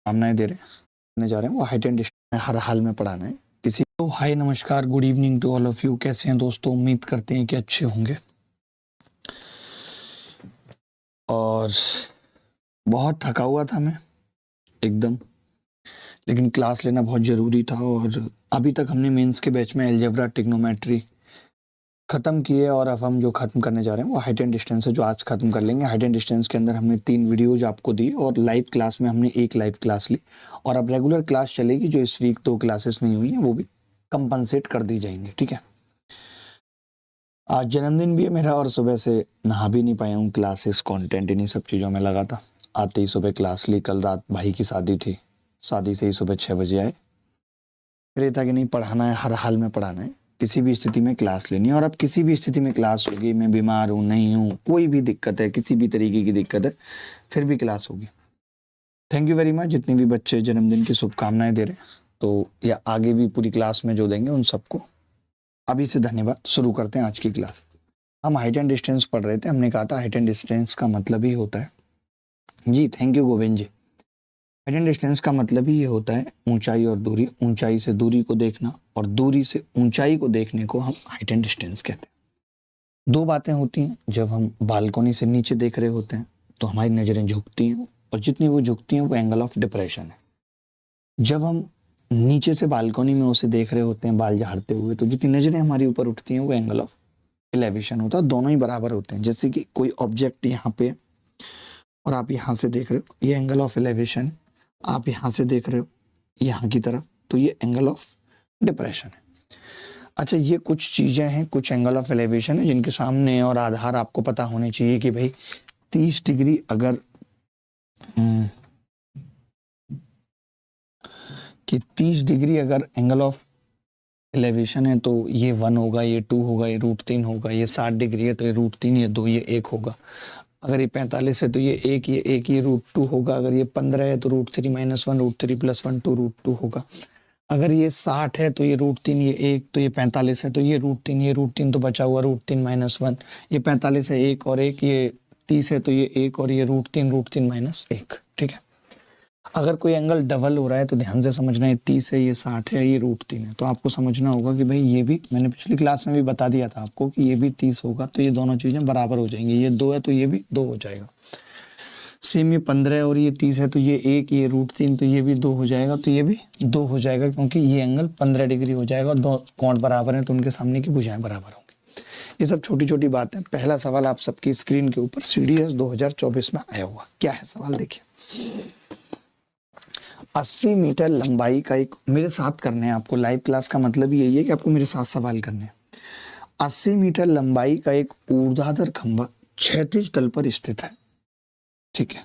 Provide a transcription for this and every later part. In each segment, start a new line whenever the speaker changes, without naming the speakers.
शुभकामनाएं दे रहे जा रहे हैं वो हाइट एंड डिस्टेंस हर हाल में पढ़ाना है किसी को। हाय नमस्कार, good evening to all of you. कैसे हैं दोस्तों? उम्मीद करते हैं कि अच्छे होंगे। और बहुत थका हुआ था मैं एकदम, लेकिन क्लास लेना बहुत ज़रूरी था। और अभी तक हमने मेंस के बैच में अलजेब्रा, ट्रिग्नोमेट्री ख़त्म किए और अब हम जो ख़त्म करने जा रहे हैं वो हाइट एंड डिस्टेंस है, जो आज ख़त्म कर लेंगे। हाइट एंड डिस्टेंस के अंदर हमने 3 वीडियोज आपको दी और लाइव क्लास में हमने 1 लाइव क्लास ली। और अब रेगुलर क्लास चलेगी, जो इस वीक 2 क्लासेस नहीं हुई हैं वो भी कंपनसेट कर दी जाएंगी, ठीक है। आज जन्मदिन भी है मेरा और सुबह से नहा भी नहीं पाया हूँ। क्लासेस, कंटेंट, इन्हीं सब चीज़ों में लगा था। आते ही सुबह क्लास ली। कल रात भाई की शादी थी, शादी से ही सुबह 6 बजे आए। फिर ये था कि नहीं, पढ़ाना है, हर हाल में पढ़ाना है, किसी भी स्थिति में क्लास लेनी है। और अब किसी भी स्थिति में क्लास होगी, मैं बीमार हूँ, नहीं हूँ, कोई भी दिक्कत है, किसी भी तरीके की दिक्कत है, फिर भी क्लास होगी। थैंक यू वेरी मच जितने भी बच्चे जन्मदिन की शुभकामनाएं दे रहे हैं, तो या आगे भी पूरी क्लास में जो देंगे उन सबको अभी से धन्यवाद। शुरू करते हैं आज की क्लास। हम हाइट एंड डिस्टेंस पढ़ रहे थे। हमने कहा था हाइट एंड डिस्टेंस का मतलब ही होता है जी, thank you Govind ji. Height and distance का मतलब ही ये होता है ऊंचाई और दूरी, ऊंचाई से दूरी को देखना और दूरी से ऊंचाई को देखने को हम हाइट एंड डिस्टेंस कहते हैं। 2 बातें होती हैं। जब हम बालकनी से नीचे देख रहे होते हैं तो हमारी नज़रें झुकती हैं, और जितनी वो झुकती हैं वो एंगल ऑफ डिप्रेशन है। जब हम नीचे से बालकनी में उसे देख रहे होते हैं बाल झाड़ते हुए, तो जितनी नज़रें हमारी ऊपर उठती हैं वो एंगल ऑफ एलिवेशन होता है। दोनों ही बराबर होते हैं। जैसे कि कोई ऑब्जेक्ट यहाँ पे और आप यहाँ से देख रहे हो, ये एंगल ऑफ एलिवेशन। आप यहाँ से देख रहे हो यहाँ की तरफ, तो ये एंगल ऑफ डिप्रेशन है। अच्छा, ये कुछ चीज़ें हैं, कुछ एंगल ऑफ एलिवेशन है जिनके सामने और आधार आपको पता होने चाहिए कि भाई 30 डिग्री अगर कि 30 डिग्री अगर एंगल ऑफ एलिवेशन है तो ये 1 होगा, ये 2 होगा, ये √3 होगा। ये 60 डिग्री है तो ये √3, ये 2, ये 1 होगा। अगर ये 45 है तो ये 1, ये 1, ये √2 होगा। अगर ये 15 है तो √3 - 1, √3 + 1, 2 √2 होगा। अगर ये 60 है तो ये √3, ये 1, तो ये 45 है तो ये √3, ये √3 तो बचा हुआ √3 - 1। ये 45 है, 1 और 1, ये 30 है तो ये 1 और ये √3 - 1, ठीक है। अगर कोई एंगल डबल हो रहा है तो ध्यान से समझना, है 30 है, ये 60 है, ये √3 है, तो आपको समझना होगा कि भाई ये भी, मैंने पिछली क्लास में भी बता दिया था आपको कि ये भी 30 होगा, तो ये दोनों चीज़ें बराबर हो जाएंगी। ये 2 है तो ये भी 2 हो जाएगा। सेम ये 15 है और ये 30 है तो ये 1, ये √3, तो ये भी 2 हो जाएगा, तो ये भी 2 हो जाएगा, क्योंकि ये एंगल 15 डिग्री हो जाएगा और 2 कोण बराबर हैं तो उनके सामने की भुजाएं बराबर होंगी। ये सब छोटी छोटी बातें। पहला सवाल आप सबकी स्क्रीन के ऊपर CDS 2024 में आया हुआ। क्या है सवाल, देखिए। 80 मीटर लंबाई का एक, मेरे साथ करने हैं आपको। लाइव क्लास का मतलब यही है कि आपको मेरे साथ सवाल करने हैं। 80 मीटर लंबाई का एक ऊर्ध्वाधर खंभा क्षैतिज तल पर स्थित है, ठीक है।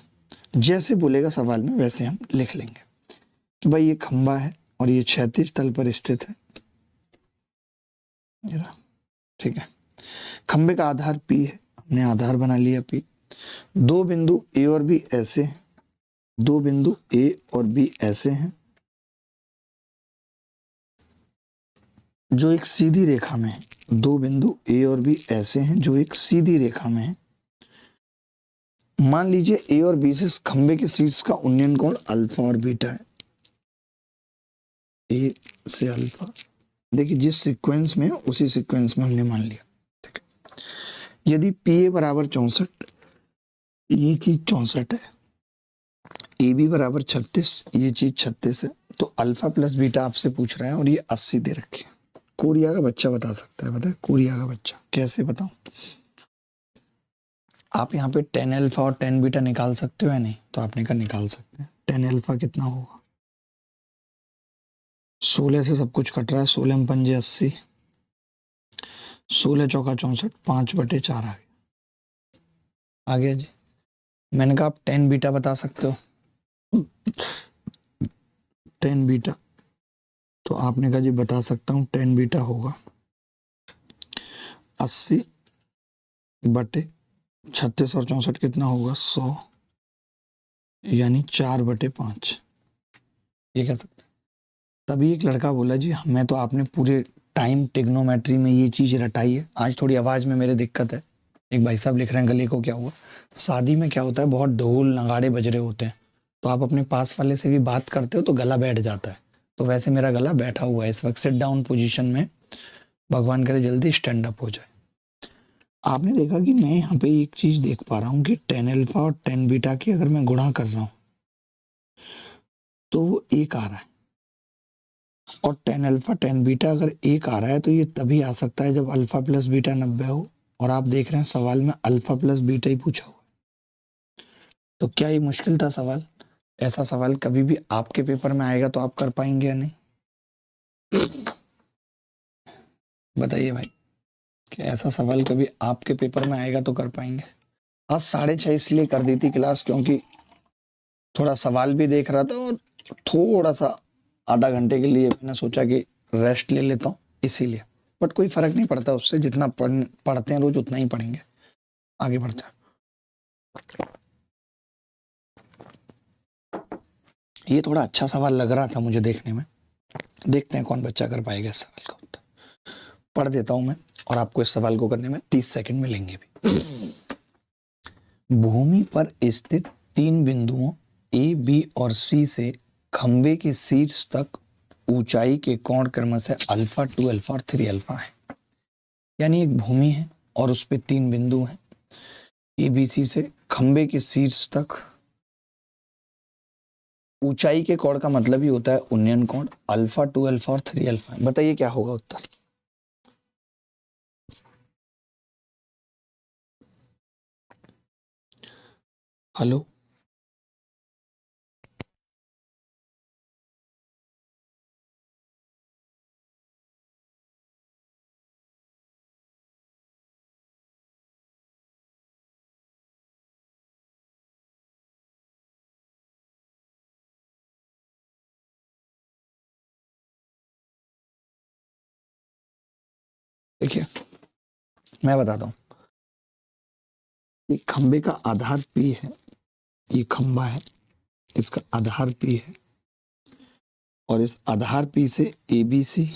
जैसे बोलेगा सवाल में वैसे हम लिख लेंगे कि भाई ये खंभा है और ये क्षैतिज तल पर स्थित है, ठीक है। खंभे का आधार P है, हमने आधार बना लिया P। 2 बिंदु A और B ऐसे हैं, 2 बिंदु A और B ऐसे हैं जो एक सीधी रेखा में है। 2 बिंदु A और B ऐसे हैं जो एक सीधी रेखा में है। मान लीजिए A और B से खंबे के शीर्ष का उन्नयन कोण अल्फा और बीटा है। A से अल्फा, देखिए जिस सीक्वेंस में है उसी सीक्वेंस में हमने मान लिया, ठीक है। यदि PA बराबर 64, ये चीज 64 है, AB बराबर 36, ये चीज 36 है, तो अल्फा प्लस बीटा आपसे पूछ रहा है और ये 80 दे रखे। कोरिया का बच्चा बता सकता है, पता है कोरिया का बच्चा कैसे बताऊं? आप यहाँ पे 10 अल्फा और 10 बीटा निकाल सकते हो या नहीं? तो आपने कहा निकाल सकते हैं। 10 अल्फा कितना होगा? 16 से सब कुछ कट रहा है, 16 में 5 80, 16 चौका 64, 5/4 आ गया। आ गया जी। मैंने कहा आप 10 बीटा बता सकते हो, 10 बीटा, तो आपने कहा जी बता सकता हूँ। 10 बीटा होगा 80/36 और 64 कितना होगा? 100, यानी 4/5। ये कह सकते। तभी एक लड़का बोला जी मैं तो, आपने पूरे टाइम ट्रिग्नोमेट्री में ये चीज़ रटाई है। आज थोड़ी आवाज़ में मेरे दिक्कत है। एक भाई साहब लिख रहे हैं गले को क्या हुआ। शादी में क्या होता है, बहुत ढोल नगाड़े बज रहे होते हैं, तो आप अपने पास वाले से भी बात करते हो तो गला बैठ जाता है, तो वैसे मेरा गला बैठा हुआ है इस वक्त सिट डाउन पोजीशन में। भगवान करे जल्दी स्टैंड अप हो जाए। आपने देखा कि मैं यहाँ पे एक चीज देख पा रहा हूँ कि 10 अल्फा और 10 बीटा की अगर मैं गुणा कर रहा हूँ तो वो 1 आ रहा है, और 10 अल्फा 10 बीटा अगर 1 आ रहा है तो ये तभी आ सकता है जब अल्फा प्लस बीटा 90 हो। और आप देख रहे हैं सवाल में अल्फा प्लस बीटा ही पूछा हुआ, तो क्या ये मुश्किल था सवाल? ऐसा सवाल कभी भी आपके पेपर में आएगा तो आप कर पाएंगे या नहीं? बताइए भाई, कि ऐसा सवाल कभी आपके पेपर में आएगा तो कर पाएंगे? आज 6:30 इसलिए कर दी थी क्लास क्योंकि थोड़ा सवाल भी देख रहा था, और थोड़ा सा आधा घंटे के लिए मैंने सोचा कि रेस्ट ले लेता हूँ इसीलिए। बट कोई फर्क नहीं पड़ता उससे, जितना पढ़ते हैं रोज उतना ही पढ़ेंगे। आगे बढ़ते हैं। ये थोड़ा अच्छा सवाल लग रहा था मुझे देखने में, देखते हैं कौन बच्चा कर पाएगा इस सवाल का उत्तर। पढ़ देता हूं मैं, और आपको इस सवाल को करने में 30 सेकंड मिलेंगे भी। भूमि पर स्थित 3 बिंदुओं ए, बी और सी से खंबे के शीर्ष तक ऊंचाई के कोण क्रमशः अल्फा 2 अल्फा और 3 अल्फा है। यानी एक भूमि है और उस पे 3 बिंदु हैं, ए बी सी से खंबे के शीर्ष तक ऊंचाई के कोण का मतलब ही होता है उन्नयन कोण, अल्फा 2 अल्फा और 3 अल्फा। बताइए क्या होगा उत्तर? हेलो, देखिए मैं बताता हूँ। ये खंबे का आधार पी है, ये खंबा है, इसका आधार पी है, और इस आधार पी से ए बी सी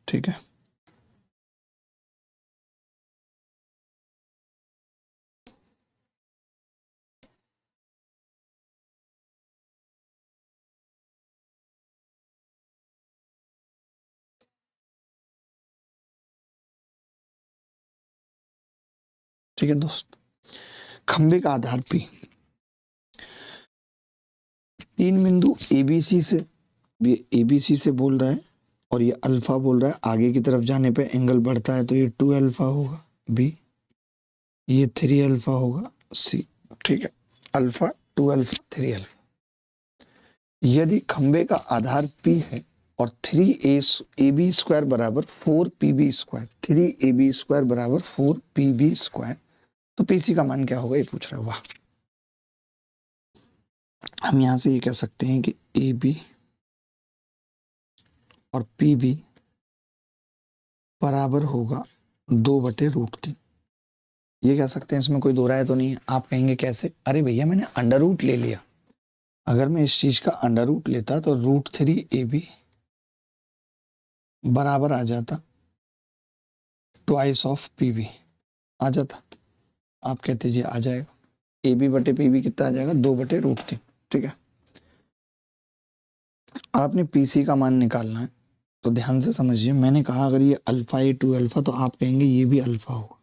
ठीक है। ठीक है दोस्त, खंबे का आधार पी, 3 बिंदु एबीसी से, ये एबीसी से बोल रहा है और ये अल्फा बोल रहा है। आगे की तरफ जाने पे एंगल बढ़ता है तो ये 2 अल्फा होगा बी, ये 3 अल्फा होगा सी। ठीक है, अल्फा 2 अल्फा 3 अल्फा। यदि खंबे का आधार पी है और 3ab² बराबर 4pb², 3ab² बराबर 4pb², तो पीसी का मान क्या होगा ये पूछ रहा है। वाह, हम यहां से ये कह सकते हैं कि ए बी और पी बी बराबर होगा 2/√3। ये कह सकते हैं, इसमें कोई दो राय तो नहीं है। आप कहेंगे कैसे? अरे भैया मैंने अंडर रूट ले लिया, अगर मैं इस चीज का अंडर रूट लेता तो √3ab बराबर आ जाता ट्वाइस ऑफ पी बी, आ जाता। आप कहते जी आ जाएगा, ए बी बटे पी बी कितना आ जाएगा? 2/√3। ठीक है, आपने पीसी का मान निकालना है तो ध्यान से समझिए। मैंने कहा अगर ये अल्फा ए 2 अल्फा तो आप कहेंगे ये भी अल्फा होगा,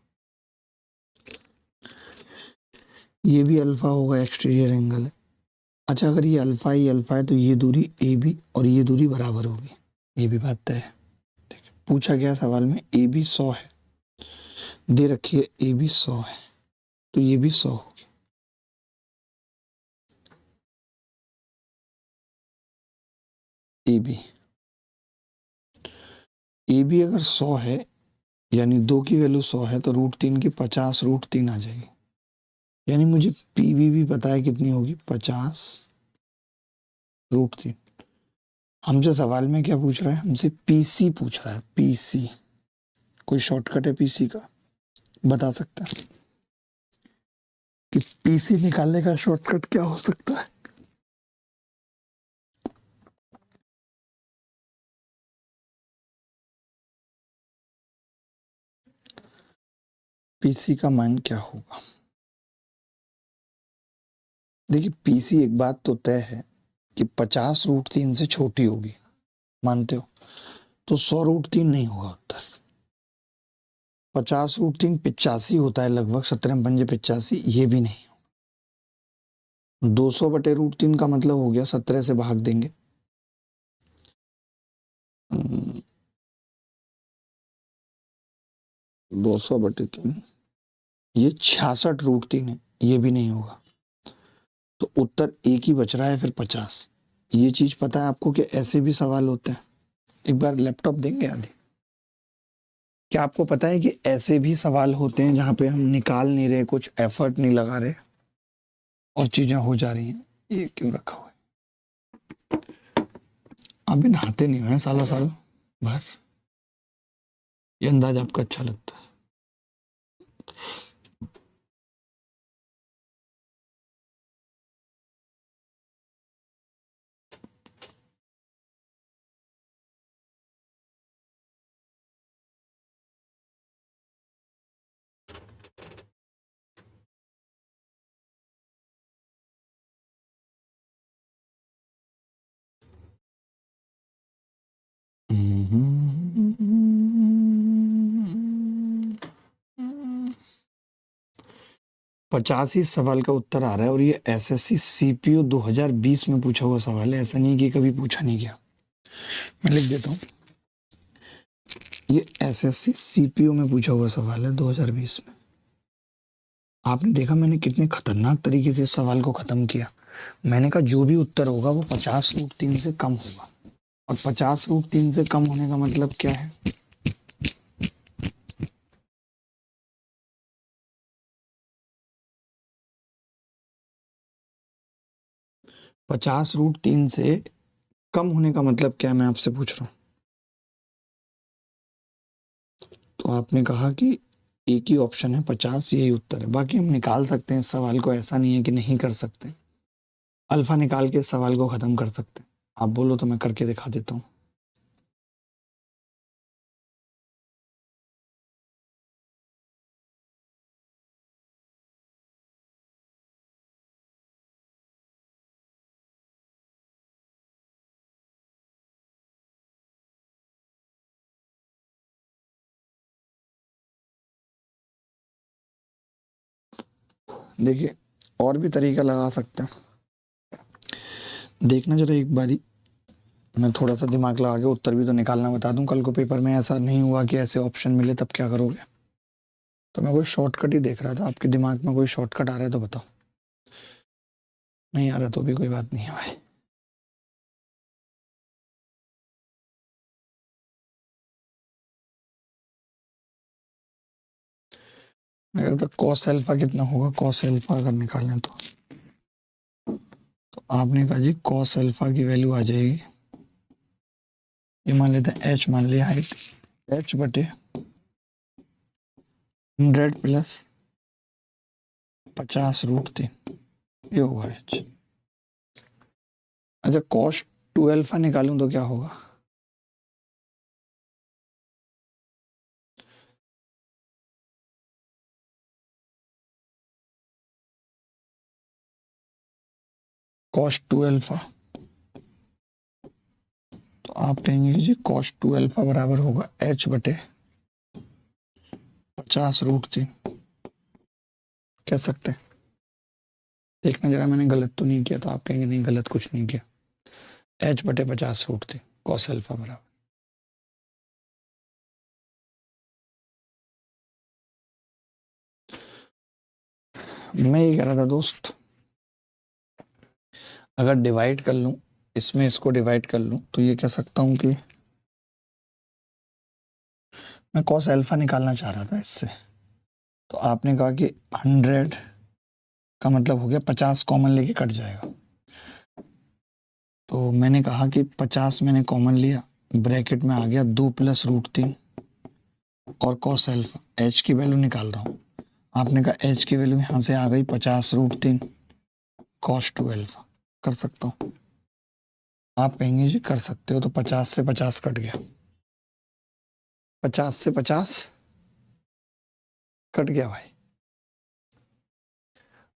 ये भी अल्फा होगा, एक्सटीरियर एंगल है। अच्छा, अगर ये अल्फा ही अल्फा है तो ये दूरी ए बी और ये दूरी बराबर होगी, ये भी बात तय है। ठीक है, पूछा गया सवाल में ए बी 100 है, दे रखिए ए बी 100 है तो ये भी 100 होगी। ए बी अगर 100 है यानी 2 की वैल्यू 100 है तो √3 की 50√3 आ जाएगी। यानी मुझे पी बी भी पता है कितनी होगी, 50√3। हमसे सवाल में क्या पूछ रहा है? हमसे पीसी पूछ रहा है, पीसी। कोई शॉर्टकट है पीसी का? बता सकता है कि पीसी निकालने का शॉर्टकट क्या हो सकता है? पीसी का मान क्या होगा? देखिए पीसी एक बात तो तय है कि 50√3 से छोटी होगी, मानते हो? तो 100√3 नहीं होगा उत्तर। 50√3 85 होता है लगभग, 17×5 = 85, ये भी नहीं हो। 200/√3 का मतलब हो गया 17 से भाग देंगे, 200/3, ये 66√3 है, ये भी नहीं होगा। तो उत्तर एक ही बच रहा है फिर 50। ये चीज पता है आपको कि ऐसे भी सवाल होते हैं? एक बार लैपटॉप देंगे आदि। क्या आपको पता है कि ऐसे भी सवाल होते हैं जहां पे हम निकाल नहीं रहे, कुछ एफर्ट नहीं लगा रहे और चीजें हो जा रही हैं? ये क्यों रखा हुआ है? आप भी नहाते नहीं हुए सालों साल भर, ये अंदाज आपका अच्छा लगता है। पचासी सवाल का उत्तर आ रहा है और ये एसएससी सीपीयू 2020 में पूछा हुआ सवाल है, ऐसा नहीं कि कभी पूछा नहीं गया। मैं लिख देता हूँ, ये एसएससी सीपीयू में पूछा हुआ सवाल है 2020 में। आपने देखा मैंने कितने खतरनाक तरीके से इस सवाल को खत्म किया। मैंने कहा जो भी उत्तर होगा वो 50√3 से कम होगा, और 50√3 से कम होने का मतलब क्या है? पचास रूट तीन से कम होने का मतलब क्या है, मैं आपसे पूछ रहा हूँ। तो आपने कहा कि एक ही ऑप्शन है 50, यही उत्तर है। बाकी हम निकाल सकते हैं इस सवाल को, ऐसा नहीं है कि नहीं कर सकते। अल्फा निकाल के इस सवाल को खत्म कर सकते हैं। आप बोलो तो मैं करके दिखा देता हूँ। देखिए और भी तरीका लगा सकते हैं, देखना जरा एक बारी। मैं थोड़ा सा दिमाग लगा के उत्तर भी तो निकालना बता दूं, कल को पेपर में ऐसा नहीं हुआ कि ऐसे ऑप्शन मिले तब क्या करोगे। तो मैं कोई शॉर्टकट ही देख रहा था, आपके दिमाग में कोई शॉर्टकट आ रहा है तो बताओ। नहीं आ रहा तो भी कोई बात नहीं है भाई। मैं कह रहा था कॉस अल्फा कितना होगा, कॉस अल्फा अगर निकालें तो आपने कहा जी कॉस अल्फा की वैल्यू आ जाएगी, ये मान लेते हैं एच, मान लिया हाइट, H/100 प्लस 50√3, ये होगा एच। अच्छा कॉस 2 अल्फा निकालूं तो क्या होगा? कॉस 2 अल्फा, तो आप कहेंगे कि जी कॉस 2 अल्फा बराबर होगा H/50√3, कह सकते हैं। देखना जरा मैंने गलत तो नहीं किया, तो आप कहेंगे नहीं गलत कुछ नहीं किया। H/50√3 कॉस अल्फा बराबर। मैं ये कह रहा था दोस्त, अगर डिवाइड कर लूं, इसमें इसको डिवाइड कर लूं तो ये कह सकता हूं कि मैं कॉस अल्फा निकालना चाह रहा था इससे। तो आपने कहा कि 100 का मतलब हो गया 50 कॉमन लेके कट जाएगा। तो मैंने कहा कि 50 मैंने कॉमन लिया, ब्रैकेट में आ गया 2+√3 और कॉस अल्फा, एच की वैल्यू निकाल रहा हूँ। आपने कहा एच की वैल्यू यहाँ से आ गई 50√3 कॉस 2 अल्फा, कर सकता हूँ? आप कहेंगे जी कर सकते हो, तो 50 से 50 कट गया, 50 से 50 कट गया भाई।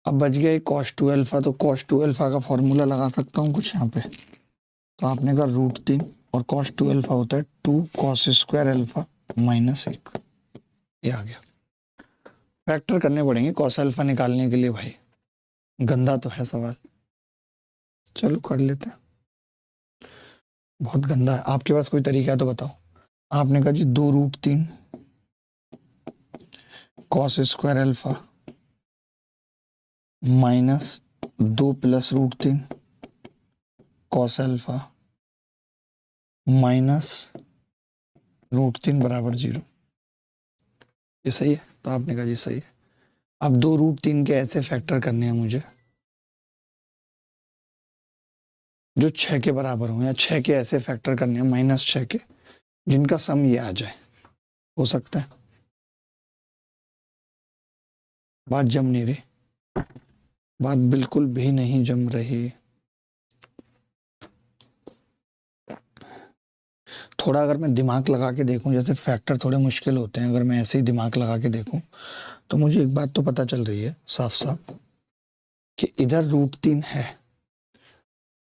अब बच गया कॉस टू अल्फा, तो कॉस टू अल्फा का फॉर्मूला लगा सकता हूँ कुछ यहाँ पे। तो आपने कहा √3 और कॉस टू अल्फा होता है 2 कॉस स्क्वायर अल्फा -1। ये आ गया। फैक्टर करने पड़ेंगे कॉस अल्फा निकालने के लिए भाई, गंदा तो है सवाल, चलो कर लेते हैं। बहुत गंदा है, आपके पास कोई तरीका है तो बताओ। आपने कहा जी 2√3 cos square alpha -2 + √3 cos alpha -√3 बराबर 0। ये सही है? तो आपने कहा जी सही है। अब 2√3 के ऐसे फैक्टर करने हैं मुझे जो 6 के बराबर हो, या 6 के ऐसे फैक्टर करने हैं -6 के जिनका सम ये आ जाए। हो सकता है? बात जम नहीं रही, बात बिल्कुल भी नहीं जम रही। थोड़ा अगर मैं दिमाग लगा के देखूं, जैसे फैक्टर थोड़े मुश्किल होते हैं, अगर मैं ऐसे ही दिमाग लगा के देखूं तो मुझे एक बात तो पता चल रही है साफ साफ कि इधर √3 है,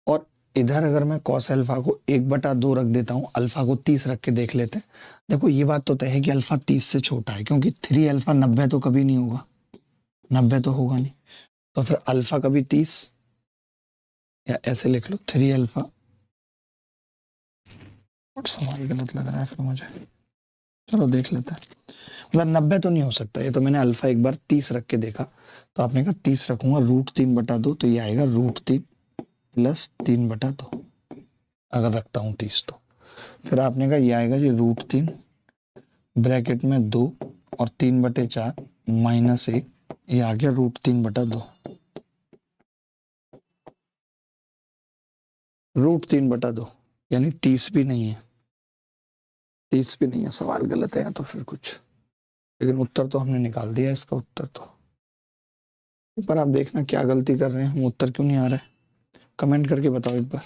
और इधर अगर मैं कॉस अल्फा को 1/2 रख देता हूं, अल्फा को 30 रख के देख लेते हैं। देखो ये बात तो तय है कि अल्फा 30 से छोटा है, क्योंकि 3 अल्फा 90 तो कभी नहीं होगा, 90 तो होगा नहीं। तो फिर अल्फा कभी 30, या ऐसे लिख लो 3 अल्फा। सवाल गलत लग रहा है फिर मुझे, चलो देख लेते हैं। मतलब 90 तो नहीं हो सकता, ये तो मैंने अल्फा एक बार 30 रख के देखा। तो आपने कहा 30 रखूंगा, √3/2, तो ये आएगा √3 + 3/2 अगर रखता हूँ 30 तो। फिर आपने कहा ये आएगा जी √3 ब्रैकेट में 2 और 3/4 -1, ये आ गया √3/2। √3/2 यानी 30 भी नहीं है, 30 भी नहीं है। सवाल गलत है या तो फिर कुछ, लेकिन उत्तर तो हमने निकाल दिया इसका उत्तर तो। पर आप देखना क्या गलती कर रहे हैं, हम उत्तर क्यों नहीं आ रहा है, कमेंट करके बताओ एक बार।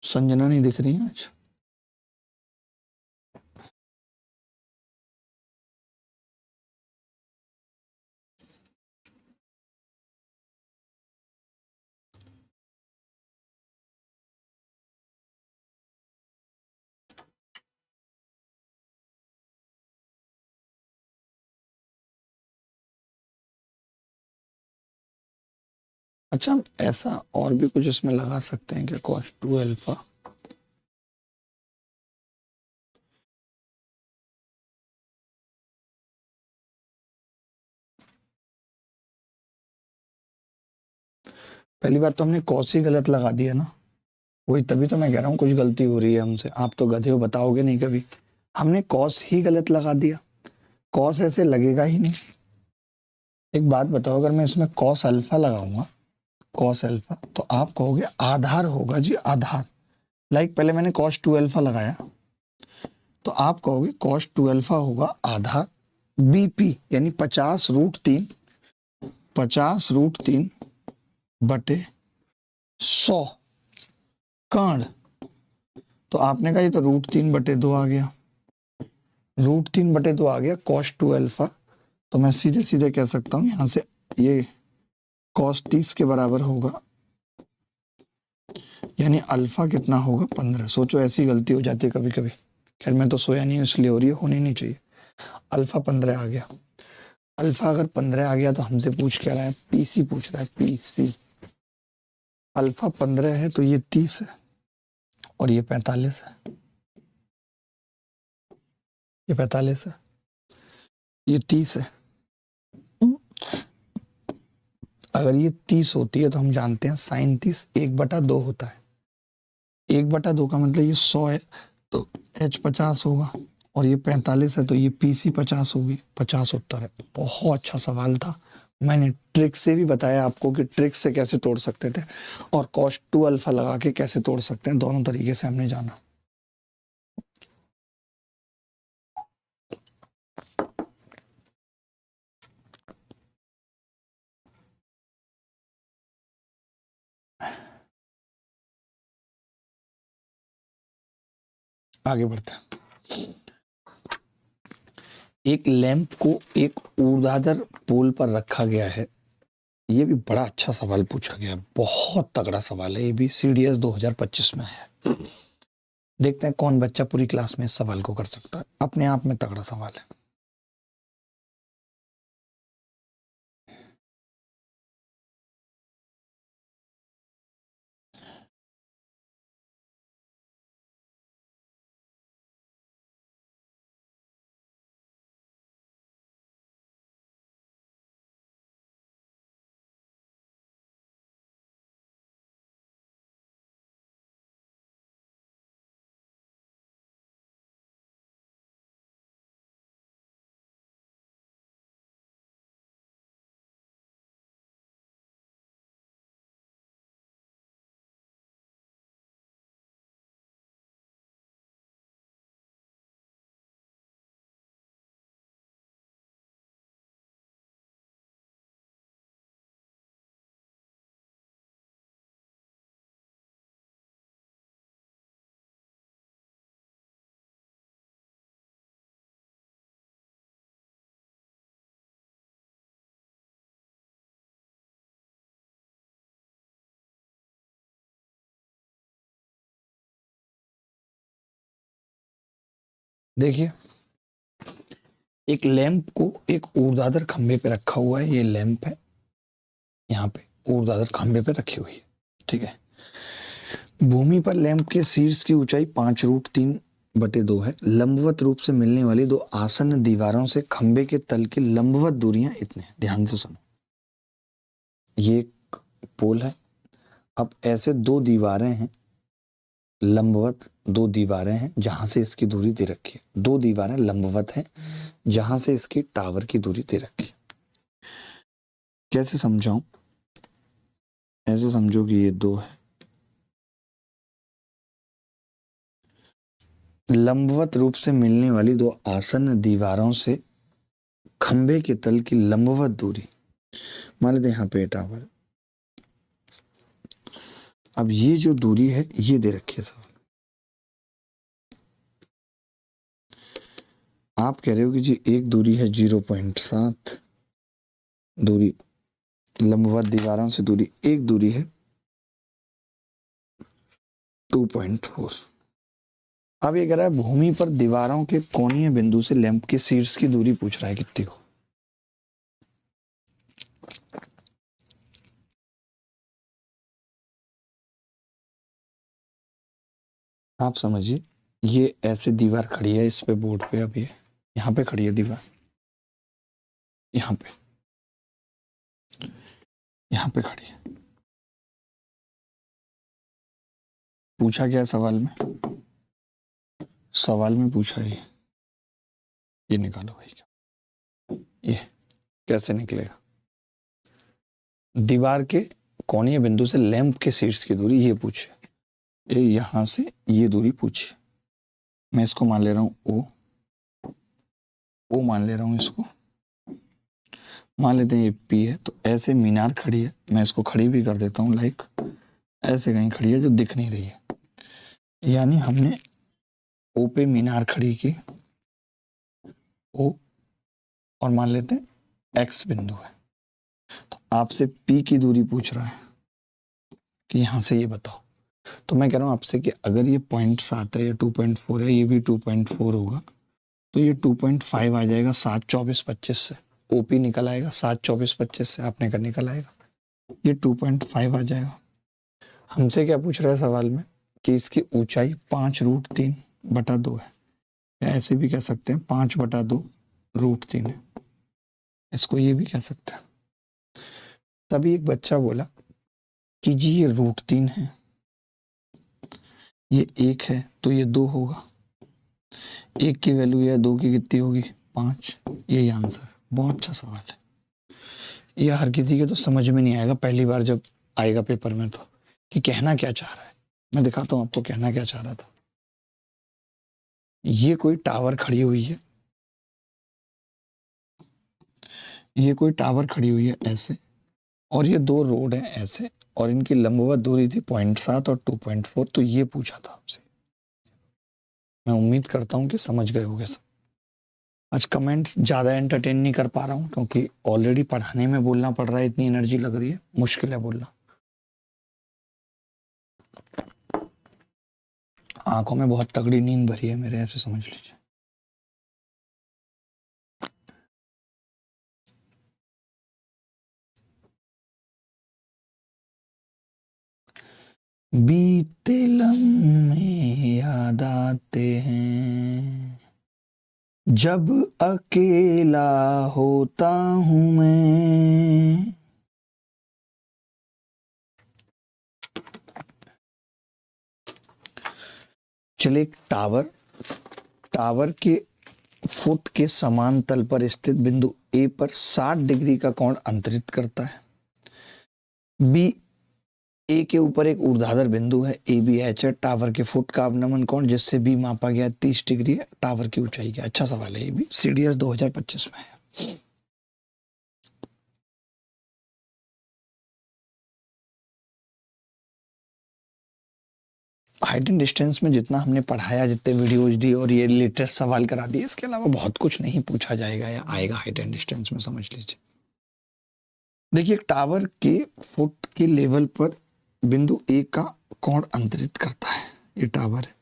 संजना नहीं दिख रही है आज। अच्छा, हम ऐसा और भी कुछ इसमें लगा सकते हैं कि cos 2 अल्फा पहली बात तो हमने cos ही गलत लगा दिया ना, वही तभी तो मैं कह रहा हूँ कुछ गलती हो रही है हमसे। आप तो गधे हो, बताओगे नहीं कभी। हमने cos ही गलत लगा दिया, cos ऐसे लगेगा ही नहीं। एक बात बताओ, अगर मैं इसमें cos अल्फा लगाऊंगा, cos अल्फा, तो आप कहोगे आधार होगा जी, आधार। पहले मैंने cos 2 अल्फा लगाया, तो आप कहोगे cos 2 अल्फा होगा आधार BP, यानी 50√3, 50√3/100 कर्ण। तो आपने कहा ये तो √3/2 आ गया, √3/2 आ गया cos 2 अल्फा। तो मैं सीधे सीधे कह सकता हूँ यहाँ से ये cos 30 के बराबर होगा, यानी अल्फा कितना होगा 15। सोचो ऐसी गलती हो जाती है कभी कभी, खैर मैं तो सोया नहीं इसलिए हो रही है, होनी नहीं चाहिए। अल्फा 15 आ गया। अल्फा अगर 15 आ गया तो हमसे पूछ क्या रहा है, पीसी पूछ रहा है, पीसी। अल्फा 15 है तो ये 30 है, और ये 45 है, ये 45 है, ये 30 है। अगर ये 30 होती है तो हम जानते हैं sin 30 1/2 होता है। 1/2 का मतलब ये 100 है तो H 50 होगा, और ये 45 है तो ये PC 50 होगी। 50 उत्तर है। बहुत अच्छा सवाल था, मैंने ट्रिक से भी बताया आपको कि ट्रिक से कैसे तोड़ सकते थे, और cos 2 अल्फा लगा के कैसे तोड़ सकते हैं, दोनों तरीके से हमने जाना। आगे बढ़ते हैं। एक लैंप को एक ऊर्ध्वाधर पोल पर रखा गया है। ये भी बड़ा अच्छा सवाल पूछा गया, बहुत तगड़ा सवाल है, ये भी CDS 2025 में है। देखते हैं कौन बच्चा पूरी क्लास में इस सवाल को कर सकता है, अपने आप में तगड़ा सवाल है। देखिए, एक लैंप को एक ऊर्ध्वाधर खंबे पे रखा हुआ है, ये लैंप है, यहाँ पे ऊर्ध्वाधर खंबे पे रखी हुई है, ठीक है। भूमि पर लैंप के शीर्ष की ऊंचाई 5√3/2 है। लंबवत रूप से मिलने वाली दो आसन्न दीवारों से खंबे के तल की लंबवत दूरियां इतने हैं। ध्यान से सुनो, ये एक पोल है, अब ऐसे दो दीवारें हैं, लंबवत दो दीवारें हैं जहां से इसकी दूरी दे रखी है। दो दीवारें लंबवत हैं जहां से इसकी टावर की दूरी दे रखी है। कैसे समझाऊं? ऐसे समझो कि ये दो है, लंबवत रूप से मिलने वाली दो आसन्न दीवारों से खंबे के तल की लंबवत दूरी, मान लेते हैं यहाँ पे टावर। अब ये जो दूरी है ये दे रखी है सर, आप कह रहे हो कि जी एक दूरी है 0.7, दूरी लंबवत दीवारों से दूरी, एक दूरी है 2.4। अब ये कह रहा है भूमि पर दीवारों के कोणीय बिंदु से लैंप के शीर्ष की दूरी पूछ रहा है कितनी हो। आप समझिए, ये ऐसे दीवार खड़ी है इस पे बोर्ड पे, अब ये यहाँ पे खड़ी है दीवार, यहाँ पे खड़ी है। पूछा क्या सवाल में? सवाल में पूछा ये निकालो भाई, क्या ये कैसे निकलेगा? दीवार के कोणीय बिंदु से लैंप के शीर्ष की दूरी ये पूछे, ये यहां से ये दूरी पूछे। मैं इसको मान ले रहा हूं ओ मान ले रहा हूं, इसको मान लेते हैं ये P है। तो ऐसे मीनार खड़ी है, मैं इसको खड़ी भी कर देता हूं, लाइक ऐसे कहीं खड़ी है जो दिख नहीं रही है, यानी हमने O पे मीनार खड़ी की, O, और मान लेते हैं X बिंदु है। तो आपसे P की दूरी पूछ रहा है कि यहां से ये बताओ। तो मैं कह रहा हूं आपसे कि अगर ये 0.7 है या 2.4 है, ये भी 2.4 होगा, तो ये 2.5 आ जाएगा 7, 24, 25 से। OP निकल आएगा 7, 24, 25 से, आपने का निकल आएगा, ये 2.5 आ जाएगा। हमसे क्या पूछ रहा है सवाल में कि इसकी ऊंचाई 5√3/2 है, या ऐसे भी कह सकते हैं 5/2√3 है, इसको ये भी कह सकते हैं। तभी एक बच्चा बोला कि जी ये √3 है, ये 1 है, तो ये 2 होगा, 1 की वैल्यू या 2 की कितनी होगी? 5। यही आंसर। बहुत अच्छा सवाल है, ये हर किसी के तो समझ में नहीं आएगा पहली बार जब आएगा पेपर में, तो कि कहना क्या चाह रहा है। मैं दिखाता हूं आपको कहना क्या चाह रहा था। ये कोई टावर खड़ी हुई है, ये कोई टावर खड़ी हुई है ऐसे, और ये दो रोड है ऐसे, और इनकी लंबवत दूरी थी 0.7 और 2.4। तो ये पूछा था आपसे। मैं उम्मीद करता हूं कि समझ गए होंगे सब। आज कमेंट्स ज़्यादा एंटरटेन नहीं कर पा रहा हूँ क्योंकि ऑलरेडी पढ़ाने में बोलना पड़ रहा है, इतनी एनर्जी लग रही है, मुश्किल है बोलना। आंखों में बहुत तगड़ी नींद भरी है मेरे, ऐसे समझ लीजिए। बीते लम्हे याद आते हैं जब अकेला होता हूं मैं। चले, एक टावर के फुट के समान तल पर स्थित बिंदु ए पर 60 डिग्री का कोण अंतरित करता है। बी, ए के ऊपर एक ऊर्ध्वाधर बिंदु है, ए बी एच है। टावर के फुट का अवनमन कोण जिससे बी मापा गया 30 डिग्री है। टावर की ऊंचाई क्या? अच्छा सवाल है ये भी, सीडीएस 2025 में है। हाइट एंड डिस्टेंस में जितना हमने पढ़ाया, जितने वीडियोज दी और ये लेटेस्ट सवाल करा दिए, इसके अलावा बहुत कुछ नहीं पूछा जाएगा या आएगा हाइट एंड डिस्टेंस में, समझ लीजिए। देखिए, टावर के फुट के लेवल पर बिंदु ए का कोण अंतरित करता है। ये टावर है,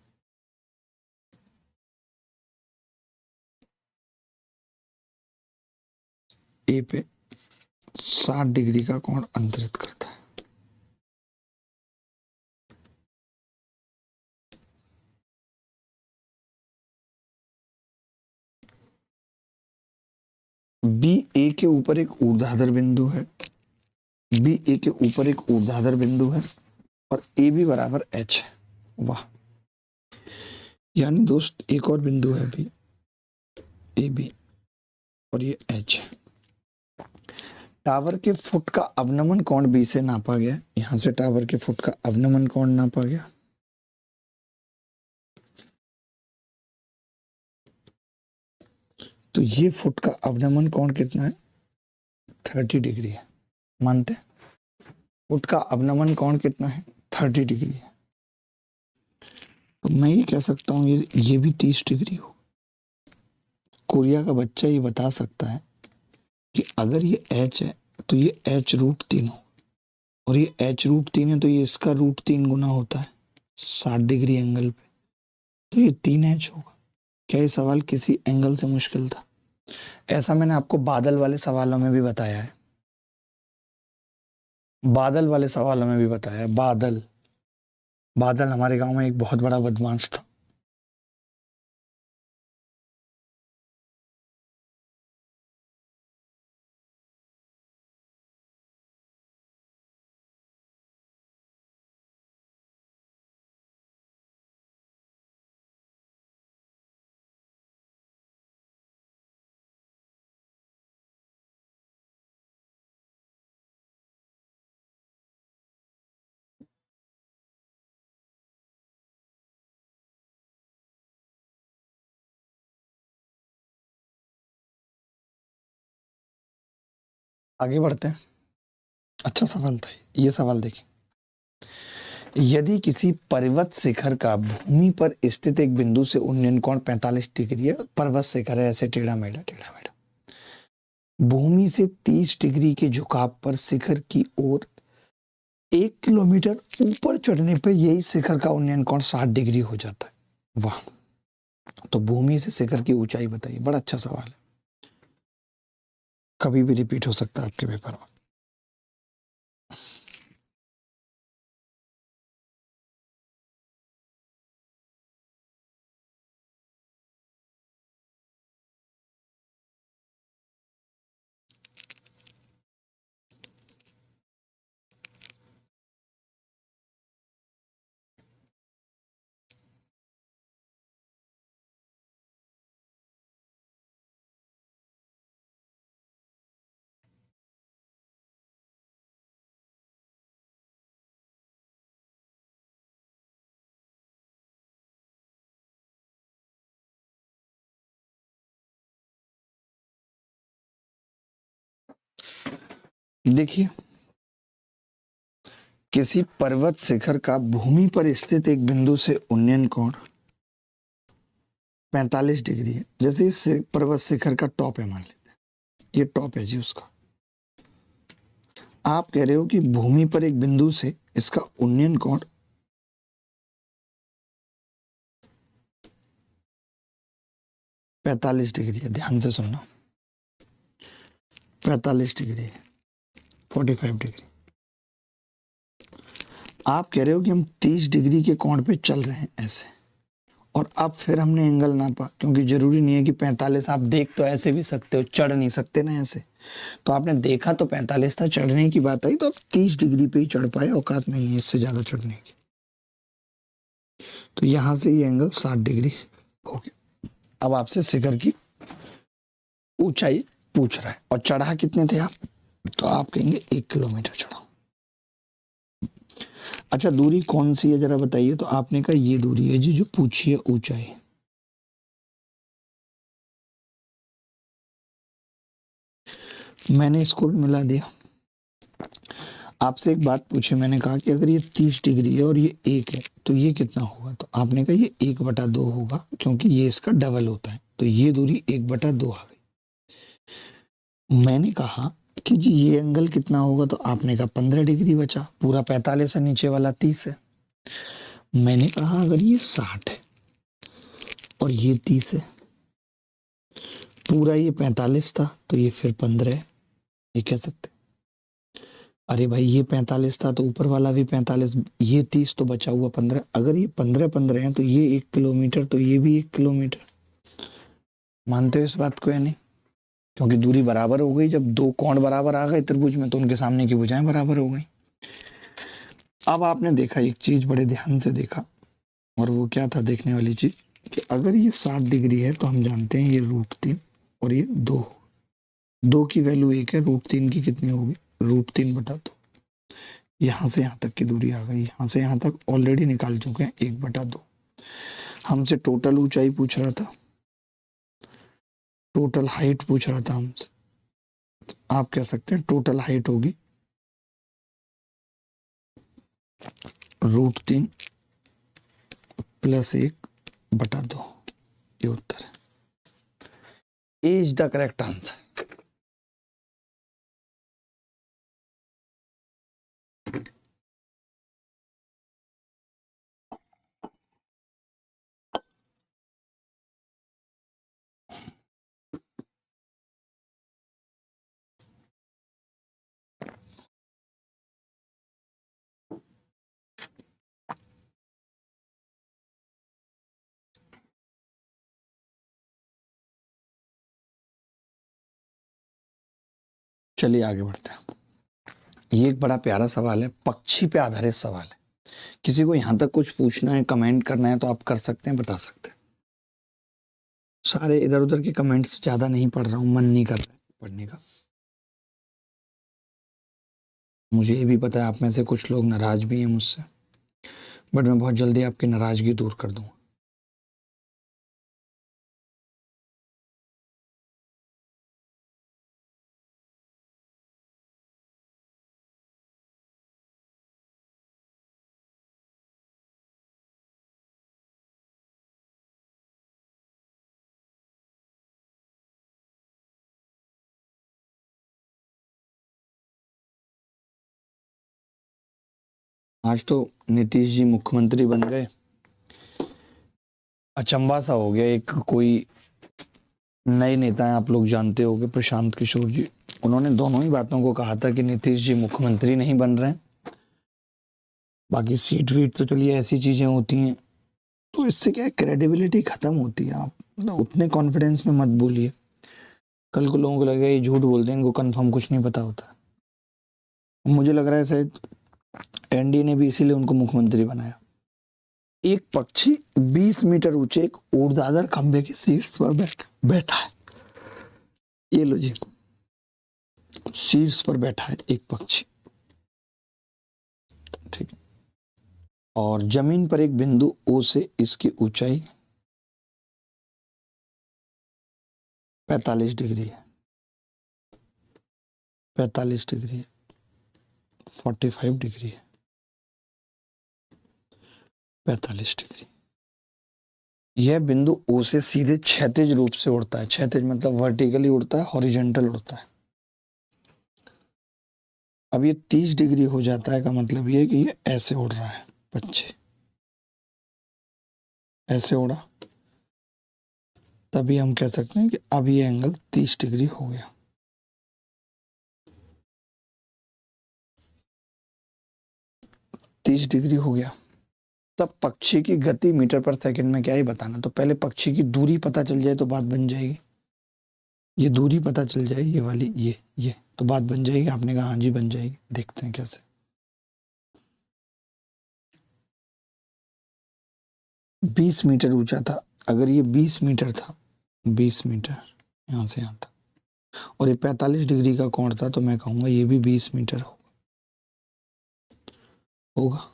ए पे 60 डिग्री का कोण अंतरित करता है। बी, ए के ऊपर एक ऊर्ध्वाधर बिंदु है, बी ए के ऊपर एक ऊर्ध्वाधर बिंदु है और ए बी बराबर एच है। वाह, यानी दोस्त एक और बिंदु है बी, ए बी, और ये एच है। टावर के फुट का अवनमन कोण बी से नापा गया, यहां से टावर के फुट का अवनमन कोण नापा गया। तो ये फुट का अवनमन कोण कितना है? 30 डिग्री है। मानते? फुट का अवनमन कोण कितना है? 30 डिग्री है। तो मैं ये कह सकता हूं ये भी 30 डिग्री हो। कोरिया का बच्चा ये बता सकता है कि अगर ये एच है तो ये h√3 हो, और ये h√3 है तो ये इसका √3 गुना होता है 60 डिग्री एंगल पे, तो ये 3h होगा। क्या ये सवाल किसी एंगल से मुश्किल था? ऐसा मैंने आपको बादल वाले सवालों में भी बताया है, बादल वाले सवालों में भी बताया है। बादल हमारे गांव में एक बहुत बड़ा बदमाश था। आगे बढ़ते हैं। अच्छा सवाल था ये सवाल देखिए। यदि किसी पर्वत शिखर का भूमि पर स्थित एक बिंदु से उन्नयन कोण 45 डिग्री है, पर्वत शिखर है ऐसे टेढ़ा मेढ़ा, भूमि से 30 डिग्री के झुकाव पर शिखर की ओर 1 किलोमीटर ऊपर चढ़ने पर यही शिखर का उन्नयन कोण 60 डिग्री हो जाता है। वाह, तो भूमि से शिखर की ऊंचाई बताइए। बड़ा अच्छा सवाल है, कभी भी रिपीट हो सकता है आपके पेपर में। देखिए, किसी पर्वत शिखर का भूमि पर स्थित एक बिंदु से उन्नयन कोण 45 डिग्री है। जैसे इस पर्वत शिखर का टॉप है, मान लेते हैं ये टॉप है जी उसका। आप कह रहे हो कि भूमि पर एक बिंदु से इसका उन्नयन कोण 45 डिग्री है। ध्यान से सुनना, 45 डिग्री, 45 डिग्री। आप कह रहे हो कि हम 30 डिग्री के कोण पे चल रहे हैं ऐसे, और अब फिर हमने एंगल नापा, क्योंकि जरूरी नहीं है कि 45, आप देख तो ऐसे भी सकते हो, चढ़ नहीं सकते ना ऐसे। तो आपने देखा तो 45 था, चढ़ने की बात आई तो आप 30 डिग्री पे ही चढ़ पाए, औकात नहीं है इससे ज्यादा चढ़ने की। तो यहां से ये एंगल 60 डिग्री हो गया। अब आपसे शिखर की ऊंचाई पूछ रहा है, और चढ़ा कितने थे आप, तो आप कहेंगे 1 किलोमीटर चढ़ा। अच्छा, दूरी कौन सी है जरा बताइए, तो आपने कहा ये दूरी है जी जो पूछी है ऊंचाई। मैंने इसको भी मिला दिया। आपसे एक बात पूछी, मैंने कहा कि अगर ये 30 डिग्री है और ये 1 है तो ये कितना होगा, तो आपने कहा ये 1/2 होगा, क्योंकि ये इसका डबल होता है, तो ये दूरी 1/2 आ गई। मैंने कहा कि जी ये एंगल कितना होगा, तो आपने कहा 15 डिग्री बचा, पूरा 45 है, नीचे वाला 30 है। मैंने कहा अगर ये 60 है और ये 30 है, पूरा ये 45 था तो ये फिर 15 है, ये कह सकते। अरे भाई ये 45 था तो ऊपर वाला भी 45, ये 30 तो बचा हुआ 15। अगर ये 15 है तो ये 1 किलोमीटर, तो ये भी 1 किलोमीटर। मानते हो इस बात को या नहीं? क्योंकि दूरी बराबर हो गई, जब दो कोण बराबर आ गए त्रिभुज में तो उनके सामने की भुजाएं बराबर हो गई। अब आपने देखा एक चीज, बड़े ध्यान से देखा, और वो क्या था देखने वाली चीज, कि अगर ये 60 डिग्री है तो हम जानते हैं ये √3 और ये 2, 2 की वैल्यू 1 है, √3 की कितनी होगी, √3/2। यहां से यहां तक की दूरी आ गई, यहां से यहां तक ऑलरेडी निकाल चुके हैं 1/2। हमसे टोटल ऊंचाई पूछ रहा था, टोटल हाइट पूछ रहा था हमसे। तो आप कह सकते हैं टोटल हाइट होगी √3 + 1/2। ये उत्तर है। ए इज द करेक्ट आंसर। चलिए आगे बढ़ते हैं। ये एक बड़ा प्यारा सवाल है, पक्षी पे आधारित सवाल है। किसी को यहां तक कुछ पूछना है, कमेंट करना है तो आप कर सकते हैं, बता सकते हैं। सारे इधर उधर के कमेंट्स ज्यादा नहीं पढ़ रहा हूं, मन नहीं कर रहा है पढ़ने का। मुझे ये भी पता है आप में से कुछ लोग नाराज भी हैं मुझसे, बट मैं बहुत जल्दी आपकी नाराजगी दूर कर दूंगा। आज तो नीतीश जी मुख्यमंत्री बन गए, अचंभा सा हो गया। एक कोई नए नेता हैं, आप लोग जानते होंगे, प्रशांत किशोर जी, उन्होंने दोनों ही बातों को कहा था कि नीतीश जी मुख्यमंत्री नहीं बन रहे हैं। बाकी सीट वीट तो चलिए ऐसी चीजें होती हैं, तो इससे क्या है, क्रेडिबिलिटी खत्म होती है। आप मतलब उतने कॉन्फिडेंस में मत बोलिए, कल को लोगों को लगेगा ये झूठ बोलते हैं, इनको कंफर्म कुछ नहीं पता होता। मुझे लग रहा है शायद एनडीए ने भी इसीलिए उनको मुख्यमंत्री बनाया। एक पक्षी 20 मीटर ऊंचे एक ऊर्ध्वाधर खंभे की शीर्ष पर बैठा है। ये लो जी, शीर्ष पर बैठा है एक पक्षी, ठीक है, और जमीन पर एक बिंदु ओ से इसकी ऊंचाई 45 डिग्री है, 45 डिग्री है, 45 डिग्री है, 45 डिग्री। यह बिंदु ओ से सीधे क्षैतिज रूप से उड़ता है। क्षैतिज मतलब वर्टिकली उड़ता है, हॉरिजॉन्टल उड़ता है। अब ये 30 डिग्री हो जाता है का मतलब ये है कि ये ऐसे उड़ रहा है, बच्चे ऐसे उड़ा, तभी हम कह सकते हैं कि अब ये एंगल 30 डिग्री हो गया। तीस डिग्री हो गया। तब पक्षी की गति मीटर पर सेकंड में क्या ही बताना, तो पहले पक्षी की दूरी पता चल जाए तो बात बन जाएगी। ये दूरी पता चल जाए, ये वाली, ये तो बात बन जाएगी। आपने कहा हाँ जी बन जाएगी, देखते हैं कैसे। 20 मीटर ऊंचा था, अगर ये 20 मीटर था, 20 मीटर यहाँ से यहाँ था, और ये 45 डिग्री का कोण था, तो मैं कहूँगा ये भी 20 मीटर होगा।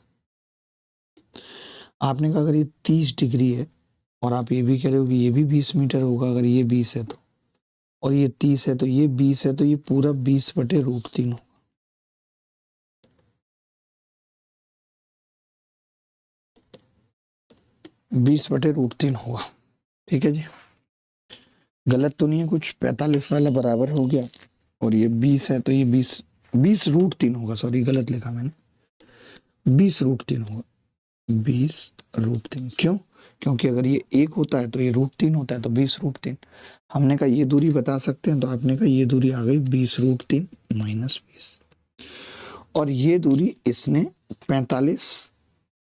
आपने कहा अगर ये 30 डिग्री है और आप ये भी कह रहे हो कि ये भी 20 मीटर होगा, अगर ये 20 है तो, और ये 30 है तो ये 20 है, तो ये पूरा 20/√3 होगा। 20/√3 होगा, ठीक है जी। गलत तो नहीं है कुछ, 45 वाला बराबर हो गया, और ये 20 है तो ये 20/√3 होगा। सॉरी गलत लिखा मैंने, 20/√3 होगा। 20/√3 क्यों? क्योंकि अगर ये 1 होता है तो ये √3 होता है, तो 20/√3। हमने कहा ये दूरी बता सकते हैं, तो आपने कहा ये दूरी आ गई 20/√3 -20, और ये दूरी इसने 45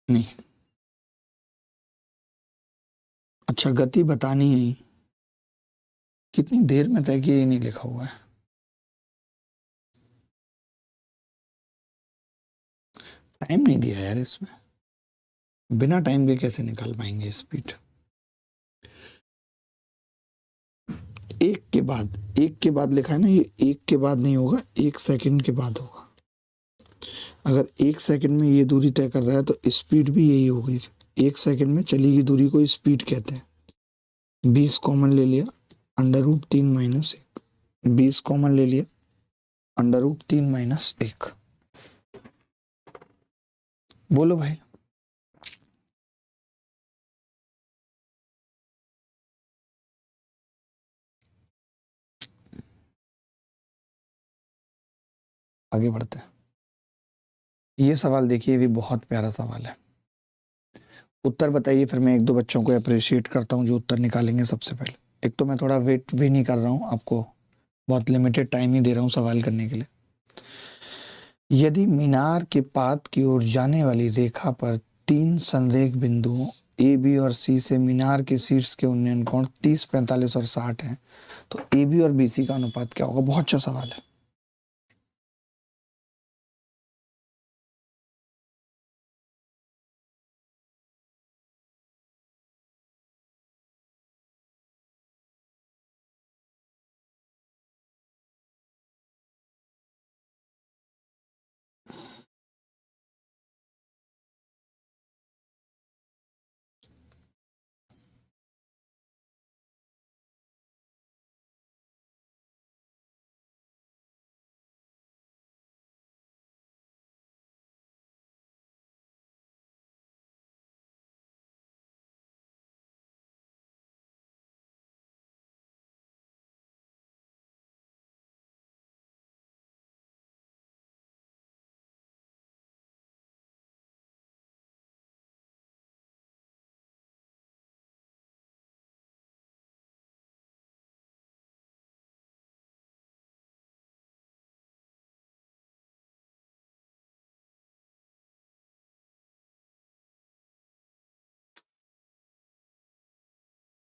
नहीं, अच्छा गति बतानी है, कितनी देर में तय किया ये नहीं लिखा हुआ है। टाइम नहीं दिया यार इसमें, बिना टाइम के कैसे निकाल पाएंगे स्पीड। एक के बाद लिखा है ना, ये एक के बाद नहीं होगा, 1 सेकंड के बाद होगा। अगर 1 सेकंड में ये दूरी तय कर रहा है तो स्पीड भी यही होगी। 1 सेकंड में चली गई दूरी को स्पीड कहते हैं। 20 कॉमन ले लिया, √3 - 1, 20 कॉमन ले लिया, √3 - 1। बोलो भाई। आगे बढ़ते हैं। ये सवाल देखिए, ये भी बहुत प्यारा सवाल है। उत्तर बताइए, फिर मैं 1-2 बच्चों को अप्रिशिएट करता हूँ जो उत्तर निकालेंगे सबसे पहले। एक तो मैं थोड़ा वेट भी नहीं कर रहा हूँ, आपको बहुत लिमिटेड टाइम ही दे रहा हूँ सवाल करने के लिए। यदि मीनार के पात की ओर जाने वाली रेखा पर 3 संरेख बिंदुओं ए, बी और सी से मीनार के शीर्ष के उन्नयन कोण 30, 45 और 60 हैं, तो ए, बी और बी सी का अनुपात क्या होगा? बहुत अच्छा सवाल है।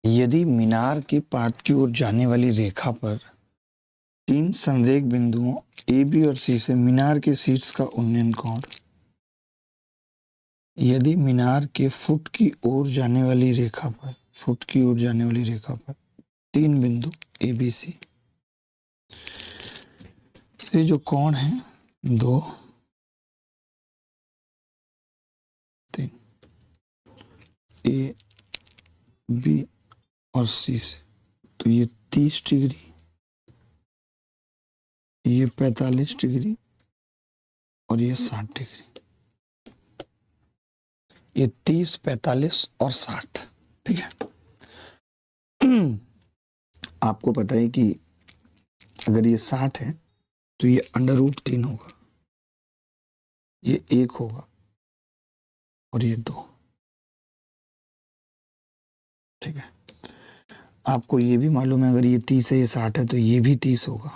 यदि मीनार के पात की ओर जाने वाली रेखा पर 3 संरेख बिंदुओं ए, बी और सी से मीनार के शीर्ष का उन्नयन कोण, यदि मीनार के फुट की ओर जाने वाली रेखा पर, फुट की ओर जाने वाली रेखा पर 3 बिंदु ए, बी, सी से जो कोण है 2, 3, ए, बी और सी से, तो ये 30 डिग्री, ये 45 डिग्री और ये 60 डिग्री। ये 30, 45 और 60, ठीक है। आपको पता है कि अगर ये 60 है तो ये √3 होगा, ये 1 होगा और ये 2। ठीक है, आपको ये भी मालूम है अगर ये 30 है, ये 60 है तो ये भी 30 होगा,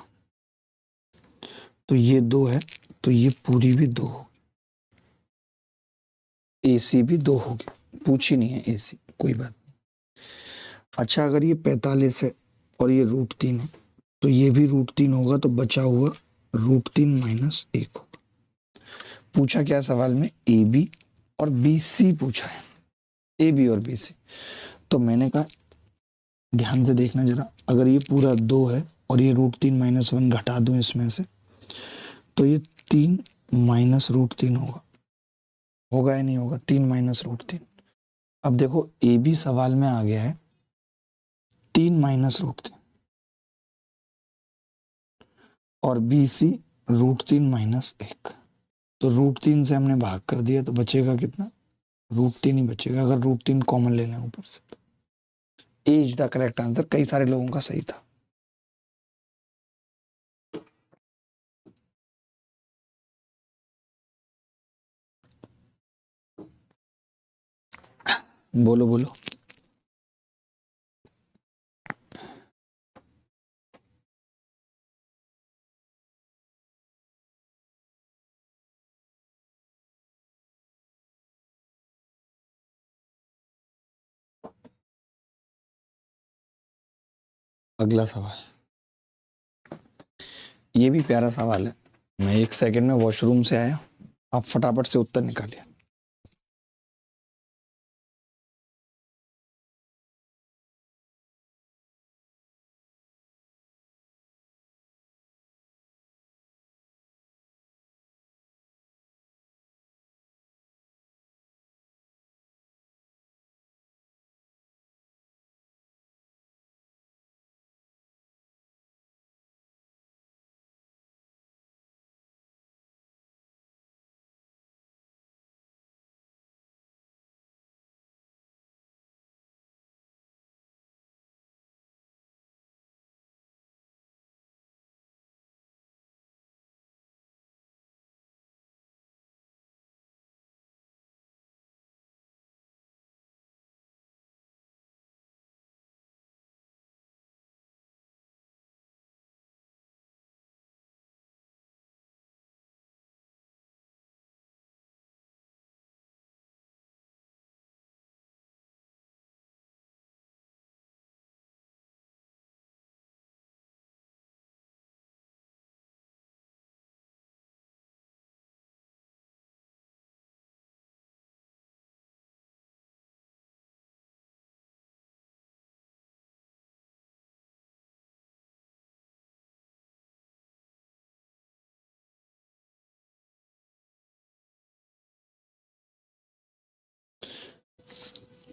तो ये 2 है तो ये पूरी भी 2 होगी, AC भी 2 होगी, पूछी नहीं है AC, कोई बात नहीं। अच्छा, अगर ये 45 है और ये √3 है तो ये भी √3 होगा, तो बचा हुआ √3 - 1 होगा। पूछा क्या सवाल में? AB और BC पूछा है, AB और BC। तो मैंने कहा ध्यान से देखना जरा, अगर ये पूरा 2 है और ये √3 - 1 घटा दूं इसमें से, तो ये 3 - √3 होगा। होगा या नहीं होगा? 3 - √3। अब देखो AB सवाल में आ गया है 3 - √3 और BC √3 - 1, तो √3 से हमने भाग कर दिया तो बचेगा कितना? √3 ही बचेगा, अगर √3 कॉमन ले लें ऊपर से। ए इज द करेक्ट आंसर, कई सारे लोगों का सही था। बोलो बोलो। अगला सवाल, ये भी प्यारा सवाल है। मैं 1 सेकंड में वॉशरूम से आया, आप फटाफट से उत्तर निकालिए।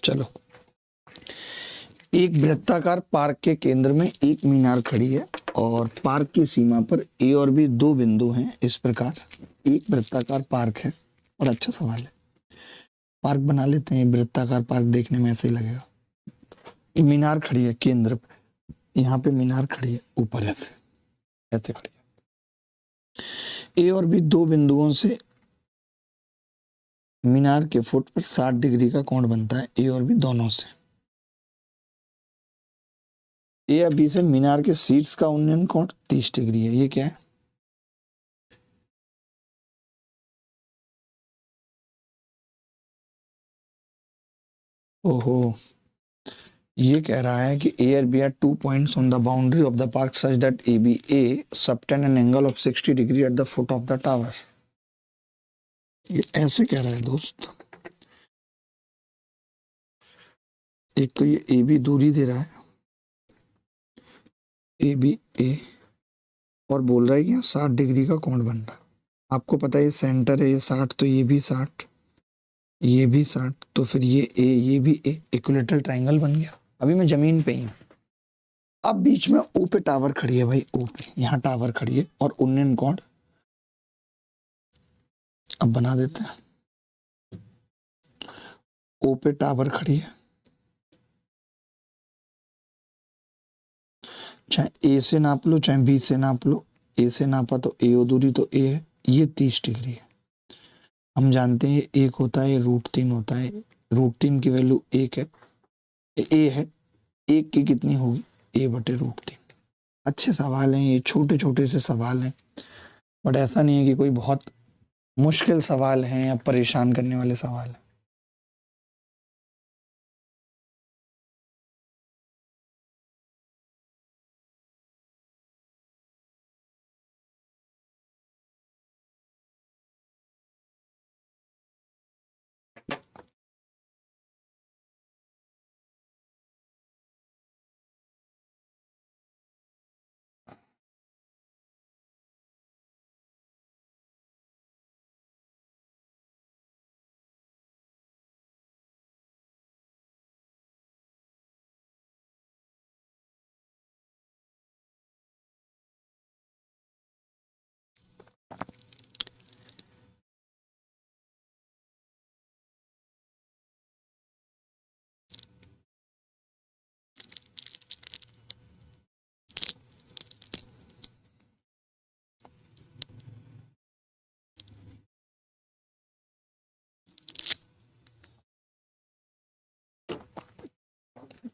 चलो, एक वृत्ताकार पार्क के केंद्र में एक मीनार खड़ी है और पार्क की सीमा पर A और B 2 बिंदु हैं। इस प्रकार एक वृत्ताकार पार्क है, और अच्छा सवाल है, पार्क बना लेते हैं। वृत्ताकार पार्क देखने में ऐसे ही लगेगा। मीनार खड़ी है केंद्र पे, यहाँ पे मीनार खड़ी है ऊपर, ऐसे ऐसे खड़ी है। A और B 2 बिंदुओं से मीनार के फुट पर 60 डिग्री का कोण बनता है। A और B दोनों से, A या B से मीनार के शीर्ष का उन्नयन कोण 30 डिग्री है। ये क्या है? ओहो, ये कह रहा है कि A और B are 2 points on the boundary of the park such that ABA subtend an angle of 60 degree at the foot of the tower। ये ऐसे कह रहा है दोस्त, एक तो ये AB दूरी दे रहा है, ABA, और बोल रहा है कि यहाँ 60 डिग्री का कोण बन रहा है। आपको पता है ये सेंटर है, ये 60, तो ये भी 60, ये भी 60, तो फिर ये A, ये भी A, इक्विलेटरल ट्राइंगल बन गया। अभी मैं जमीन पे ही हूँ। अब बीच में O पे टावर खड़ी है भाई, O पे यहाँ टावर खड़ी है और उन्नयन कोण अब बना देते हैं। O पे टावर खड़ी है, चाहे ए से नाप लो चाहे बी से नाप लो, ए से नापा तो ए दूरी तो ए है, ये 30 डिग्री है। हम जानते हैं एक होता है √3 होता है, √3 की वैल्यू एक है, ए है, एक की कितनी होगी a/√3। अच्छे सवाल हैं ये, छोटे छोटे से सवाल हैं, बट ऐसा नहीं है कि कोई बहुत मुश्किल सवाल हैं या परेशान करने वाले सवाल हैं।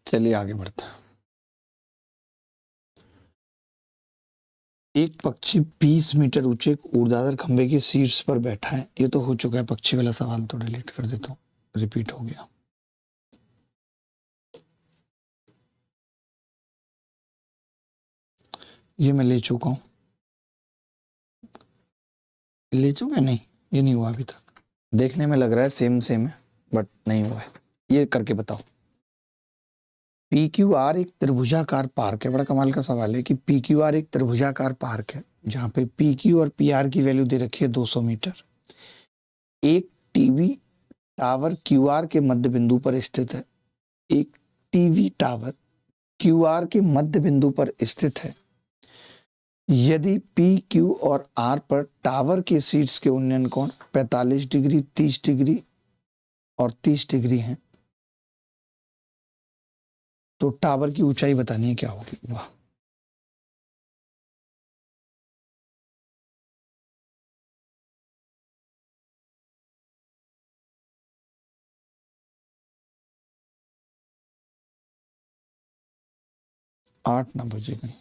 चलिए आगे बढ़ते हैं। एक पक्षी 20 मीटर ऊंचे ऊर्ध्वाधर खंभे के शीर्ष पर बैठा है। ये तो हो चुका है, पक्षी वाला सवाल तो डिलीट कर देता हूँ, रिपीट हो गया। ये मैं ले चुका हूँ, ले चुका नहीं, ये नहीं हुआ अभी तक। देखने में लग रहा है सेम सेम है बट नहीं हुआ है। ये करके बताओ। PQR एक त्रिभुजाकार पार्क है। बड़ा कमाल का सवाल है कि PQR एक त्रिभुजाकार पार्क है जहां पे PQ और PR की वैल्यू दे रखी है 200 मीटर। एक टीवी टावर QR के मध्य बिंदु पर स्थित है। एक टीवी टावर QR के मध्य बिंदु पर स्थित है। यदि PQ और R पर टावर के शीर्ष के उन्नयन कोण 45 डिग्री, 30 डिग्री और 30 डिग्री हैं, तो टावर की ऊंचाई बतानी है क्या होगी। वाह, आठ ना बजे गई।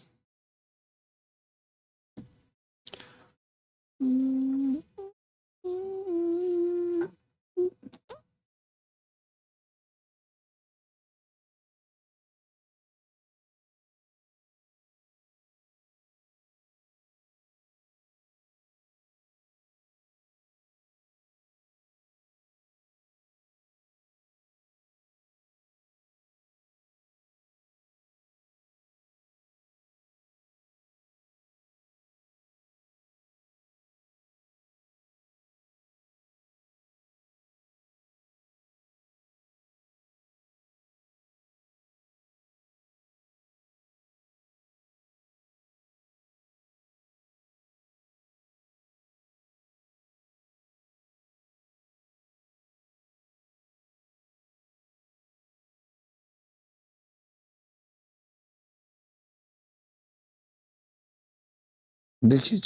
देखिए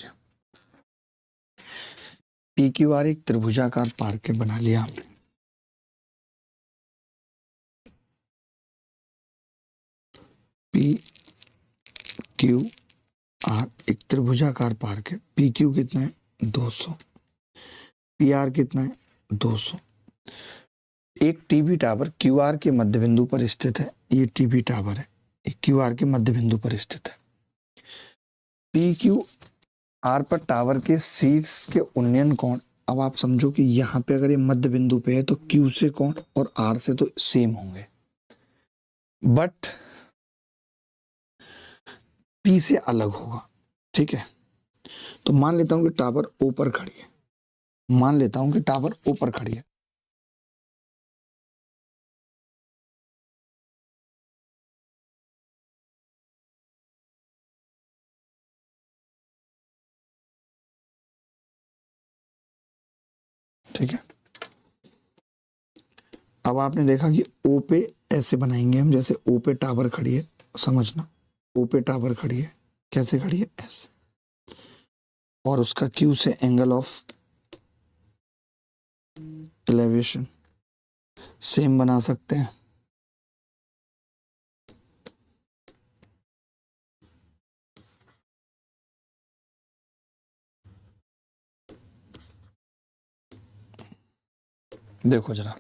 PQR एक त्रिभुजाकार पार्क है, बना लिया हमने। PQR एक त्रिभुजाकार पार्क है। PQ कितना है 200, PR कितना है 200। एक टीवी टावर QR के मध्य बिंदु पर स्थित है। ये टीवी टावर है, QR के मध्य बिंदु पर स्थित है। PQR पर टावर के शीर्ष के उन्नयन कोण, अब आप समझो कि यहाँ पे अगर ये मध्य बिंदु पे है तो Q से कोण और R से तो सेम होंगे, बट P से अलग होगा। ठीक है, तो मान लेता हूं कि टावर ऊपर खड़ी है, मान लेता हूं कि टावर ऊपर खड़ी है। ठीक है, अब आपने देखा कि ओ पे ऐसे बनाएंगे हम, जैसे ओ पे टावर खड़ी है, समझना। ओ पे टावर खड़ी है, कैसे खड़ी है, ऐसे, और उसका क्यू से एंगल ऑफ एलिवेशन सेम बना सकते हैं। देखो जरा,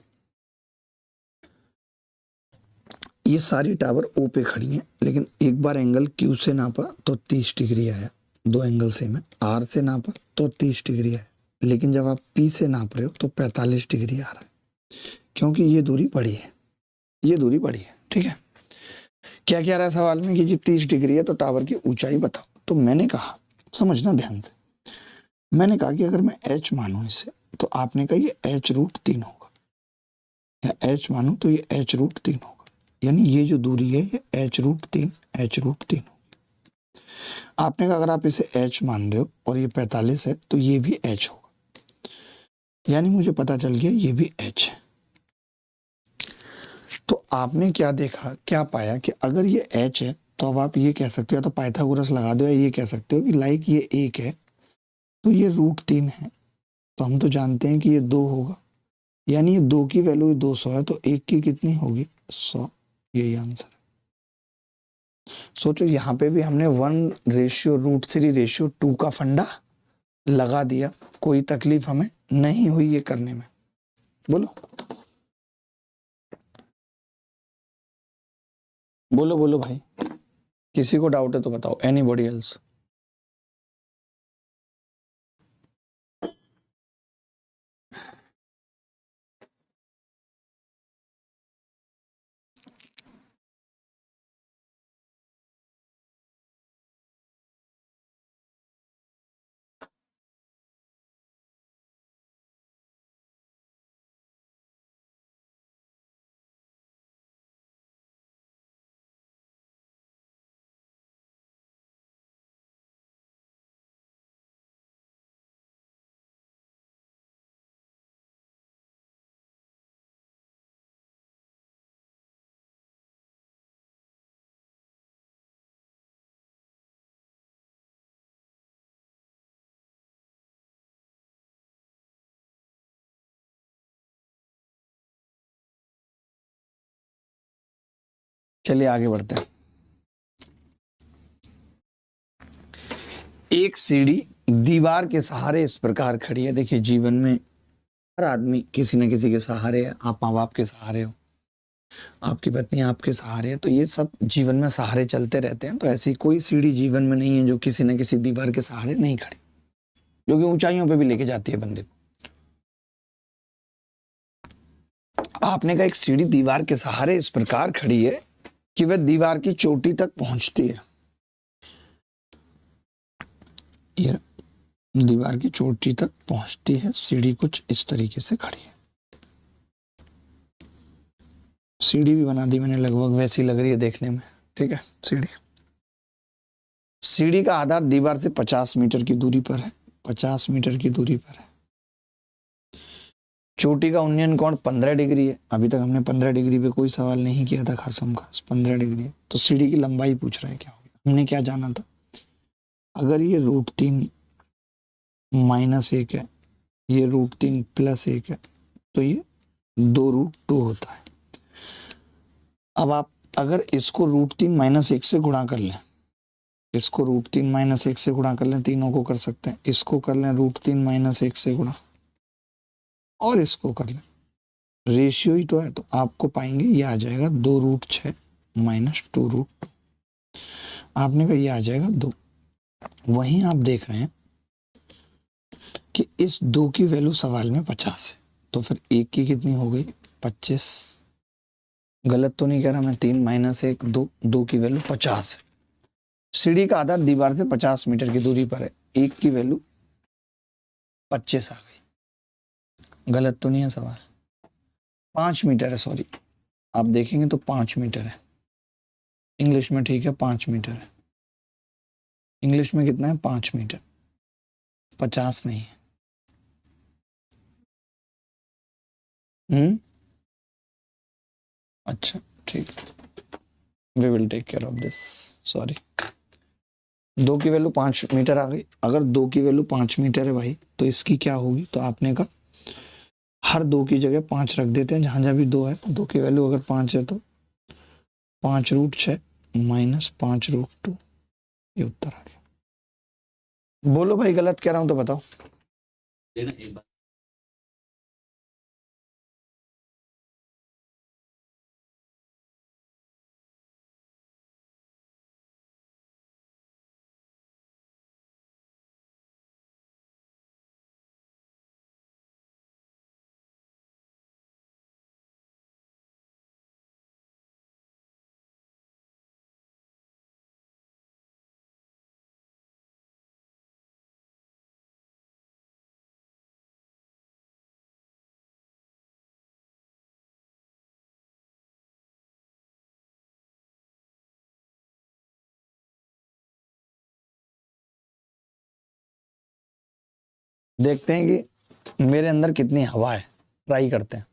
ये सारी टावर ओ पे खड़ी हैं, लेकिन एक बार एंगल क्यू से नापा तो 30 डिग्री आया, दो एंगल सेम है। आर से नापा तो 30 डिग्री आया, लेकिन जब आप पी से नाप रहे हो तो 45 डिग्री आ रहा है, क्योंकि ये दूरी बड़ी है, ये दूरी बड़ी है। ठीक है, क्या क्या रहा है सवाल में कि जी 30 डिग्री है तो टावर की ऊंचाई बताओ। तो मैंने कहा, समझना ध्यान से, मैंने कहा कि अगर मैं एच मानूं इसे, तो आपने कहा ये एच√3 होगा, या एच मानूं तो ये एच√3 होगा, यानी ये जो दूरी है ये एच√3 आपने कहा अगर आप इसे एच मान रहे हो और ये 45 है तो ये भी एच होगा, यानी मुझे पता चल गया ये भी एच है। तो आपने क्या देखा, क्या पाया कि अगर ये एच है तो अब आप ये कह सकते हो, तो पाइथागोरस लगा दो, या ये कह सकते हो कि लाइक ये 1 है तो ये √3 है, तो हम तो जानते हैं कि ये 2 होगा, यानी ये 2 की वैल्यू 200 है तो 1 की कितनी होगी, 100। यही आंसर है। सोचो यहाँ पे भी हमने 1:√3:2 का फंडा लगा दिया, कोई तकलीफ हमें नहीं हुई ये करने में। बोलो बोलो बोलो भाई, किसी को डाउट है तो बताओ, एनीबॉडी एल्स। चलिए आगे बढ़ते हैं। एक सीढ़ी दीवार के सहारे इस प्रकार खड़ी है। देखिए जीवन में हर आदमी किसी न किसी के सहारे है, आप माँ बाप के सहारे हो, आपकी पत्नी आपके सहारे है, तो ये सब जीवन में सहारे चलते रहते हैं। तो ऐसी कोई सीढ़ी जीवन में नहीं है जो किसी न किसी दीवार के सहारे नहीं खड़ी, जो कि ऊंचाइयों पे भी लेके जाती है बंदे को। आपने कहा एक सीढ़ी दीवार के सहारे इस प्रकार खड़ी है कि वह दीवार की चोटी तक पहुंचती है। ये दीवार की चोटी तक पहुंचती है, सीढ़ी कुछ इस तरीके से खड़ी है। सीढ़ी भी बना दी मैंने, लगभग वैसी लग रही है देखने में। ठीक है, सीढ़ी, सीढ़ी का आधार दीवार से 50 मीटर की दूरी पर है, 50 मीटर की दूरी पर है। चोटी का उन्नयन कोण 15 डिग्री है। अभी तक हमने 15 डिग्री पे कोई सवाल नहीं किया था, खासम खास 15 डिग्री है। तो सीढ़ी की लंबाई पूछ रहा है, क्या होगी। हमने क्या जाना था, अगर ये √3 - 1 है, ये √3 + 1 है, तो ये 2√2 होता है। अब आप अगर इसको √3 - 1 से गुणा कर लें, इसको √3 - 1 से गुणा कर लें, तीनों को कर सकते हैं, इसको कर लें √3 - 1 से गुणा, और इसको कर लें, रेशियो ही तो है, तो आपको पाएंगे ये आ जाएगा 2√6 - 2√2। आपने कहा ये आ जाएगा 2। वहीं आप देख रहे हैं कि इस 2 की वैल्यू सवाल में 50 है, तो फिर 1 की कितनी हो गई, 25। गलत तो नहीं कह रहा मैं, 3 - 1 2, 2 की वैल्यू 50 है। सीढ़ी का आधार दीवार से 50 मीटर की दूरी पर है, 1 की वैल्यू 25 आ गई। गलत तो नहीं है सवाल, 5 मीटर है, सॉरी, आप देखेंगे तो 5 मीटर है। इंग्लिश में ठीक है 5 मीटर है, इंग्लिश में कितना है, 5 मीटर, 50 नहीं है। अच्छा ठीक। We will take care of this. Sorry, 2 की वैल्यू 5 मीटर आ गई। अगर 2 की वैल्यू 5 मीटर है भाई, तो इसकी क्या होगी? तो आपने कहा हर 2 की जगह 5 रख देते हैं, जहां जहां भी 2 है। 2 की वैल्यू अगर 5 है तो 5√6 माइनस 5√2, ये उत्तर आ गया। बोलो भाई, गलत कह रहा हूं तो बताओ। देखते हैं कि मेरे अंदर कितनी हवा है, ट्राई करते हैं।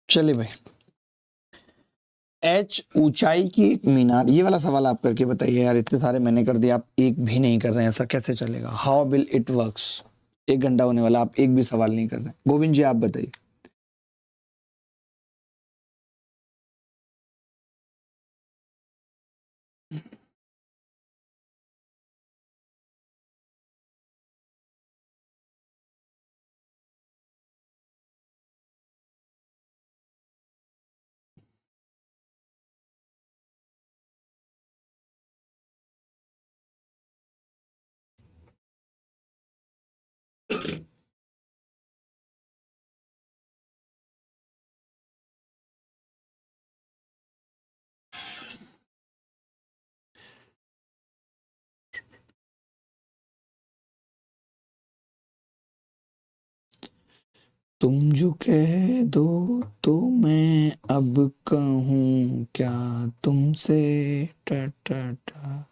चलिए भाई, एच ऊंचाई की एक मीनार, ये वाला सवाल आप करके बताइए यार। इतने सारे मैंने कर दिया, आप एक भी नहीं कर रहे हैं, ऐसा कैसे चलेगा? How will it works? 1 घंटा होने वाला, आप एक भी सवाल नहीं कर रहे हैं। गोविंद जी आप बताइए। तुम जो कह दो तो मैं अब कहूँ क्या तुमसे, टा टा टा।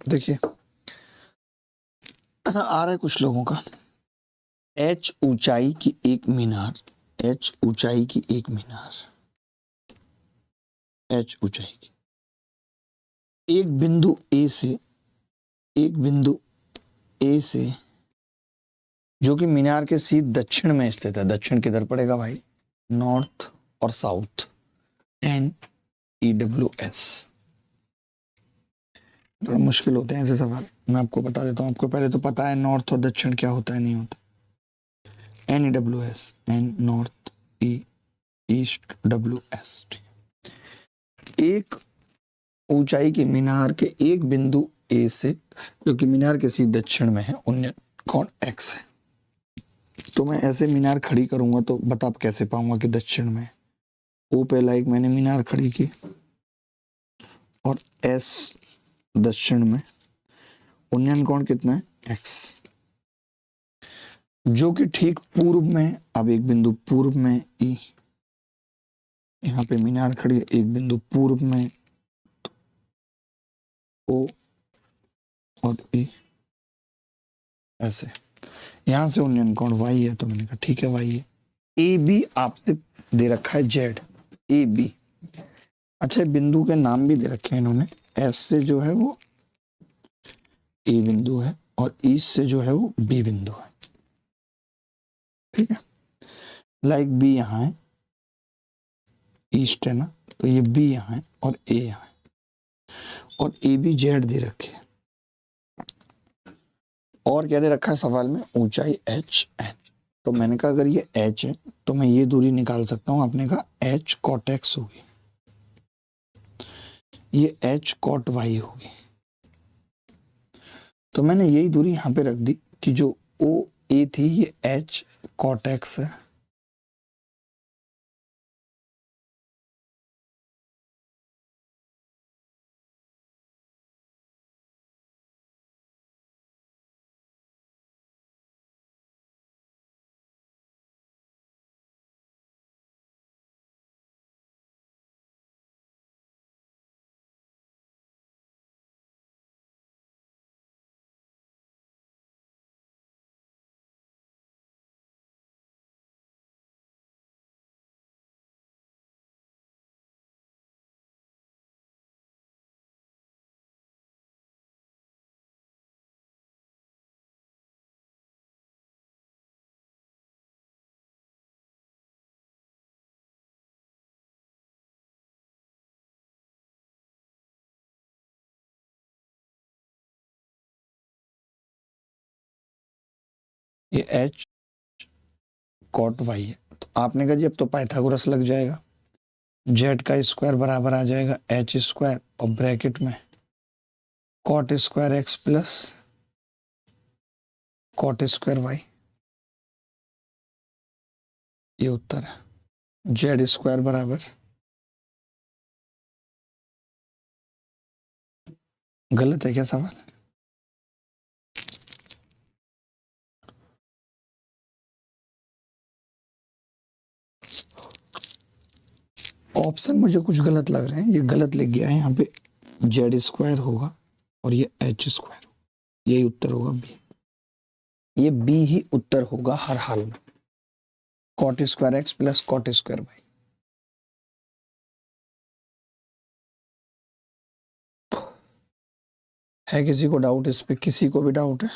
देखिए आ रहा है कुछ लोगों का। एच ऊंचाई की एक मीनार, एच ऊंचाई की एक मीनार, एच ऊंचाई की एक बिंदु ए से, एक बिंदु ए से जो कि मीनार के सीध दक्षिण में स्थित है। दक्षिण किधर पड़ेगा भाई? नॉर्थ और साउथ, NEWS। थोड़ा मुश्किल होते हैं ऐसे सवाल, मैं आपको बता देता हूँ। आपको पहले तो पता है नॉर्थ और दक्षिण क्या होता है, नहीं होता। NEWS, एन नॉर्थ, ई ईस्ट, WS। एक ऊंचाई के मीनार के एक बिंदु ए से, जो कि मीनार के सीधे दक्षिण में है, उन्नयन कोण x है। तो मैं ऐसे मीनार खड़ी करूंगा तो बता कैसे पाऊंगा कि दक्षिण में है। ओ पहला एक मैंने मीनार खड़ी की और S दक्षिण में, उन्नयन कोण कितना है, x, जो कि ठीक पूर्व में। अब एक बिंदु पूर्व में E, यहाँ पे मीनार खड़ी है, एक बिंदु पूर्व में O और E, ऐसे। यहां से उन्नयन कोण y है, तो मैंने कहा ठीक है y है। ए बी आपसे दे रखा है Z, ए बी। अच्छा, बिंदु के नाम भी दे रखे हैं इन्होंने। S से जो है वो ए बिंदु है और ईस्ट से जो है वो बी बिंदु है, ठीक है। लाइक बी यहाँ है, ईस्ट है ना, तो ये बी यहाँ है और ए यहाँ है, और ए बी जेड दे रखे हैं। और क्या दे रखा है सवाल में, ऊंचाई h n। तो मैंने कहा अगर ये h है तो मैं ये दूरी निकाल सकता हूँ। आपने कहा h cot x होगी, ये h cot y होगी। तो मैंने यही दूरी यहाँ पे रख दी कि जो ओ ए थी ये h cot x है, ये h cot y है। तो आपने कहा जी अब तो पाइथागोरस लग जाएगा। जेड का स्क्वायर बराबर आ जाएगा एच स्क्वायर और ब्रैकेट में cot square X plus cot square Y, ये उत्तर है। जेड स्क्वायर बराबर, गलत है क्या सवाल? ऑप्शन मुझे कुछ गलत लग रहे हैं, ये गलत लिख गया है यहाँ पे। जेड स्क्वायर होगा और ये एच स्क्वायर, यही उत्तर होगा बी। ये बी ही उत्तर होगा हर हाल में, cot square X plus cot square Y. है किसी को डाउट इस पे? किसी को भी डाउट है?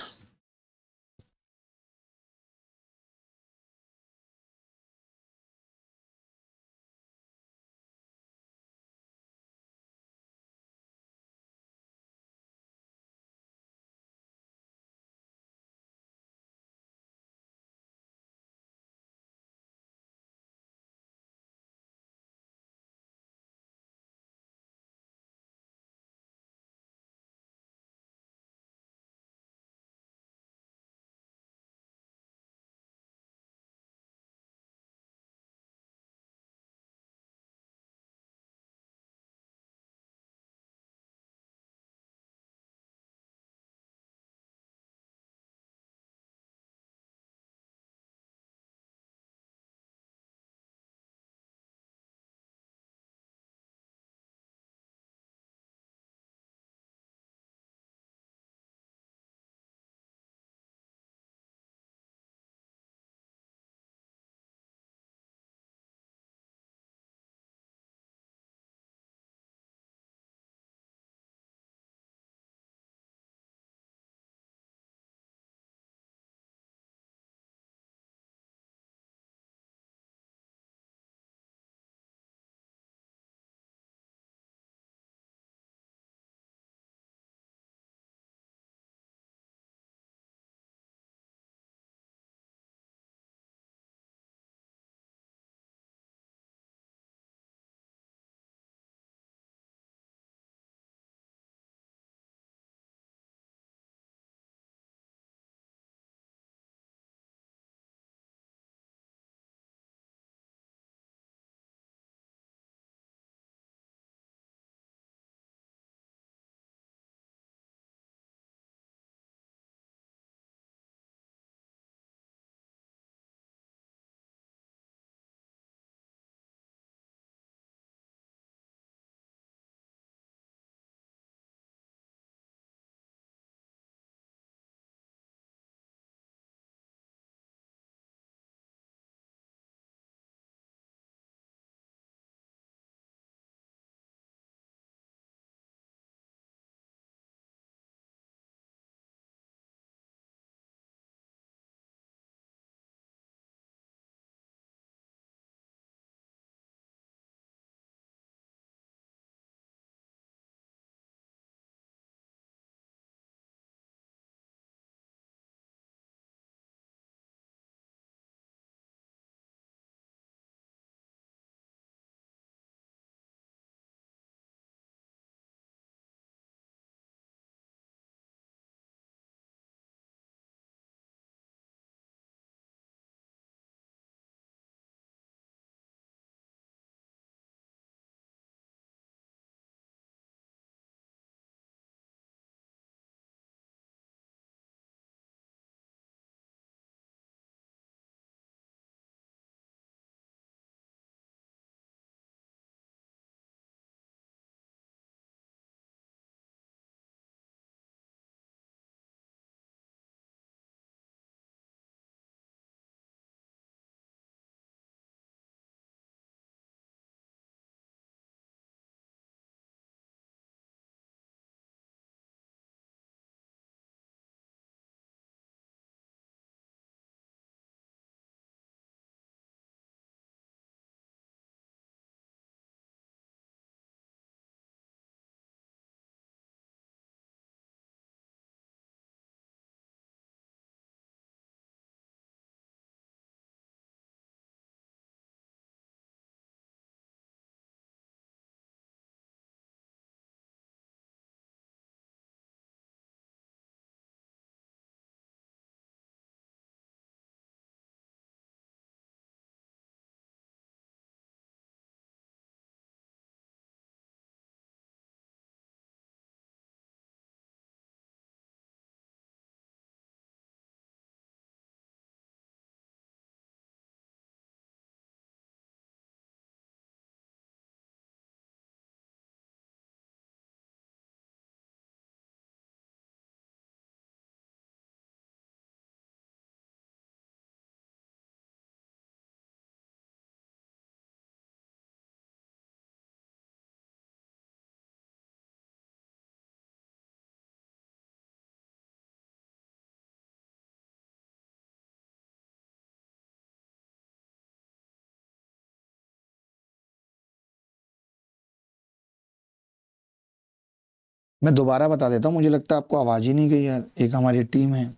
मैं दोबारा बता देता हूँ, मुझे लगता है आपको आवाज़ ही नहीं गई यार। एक हमारी टीम है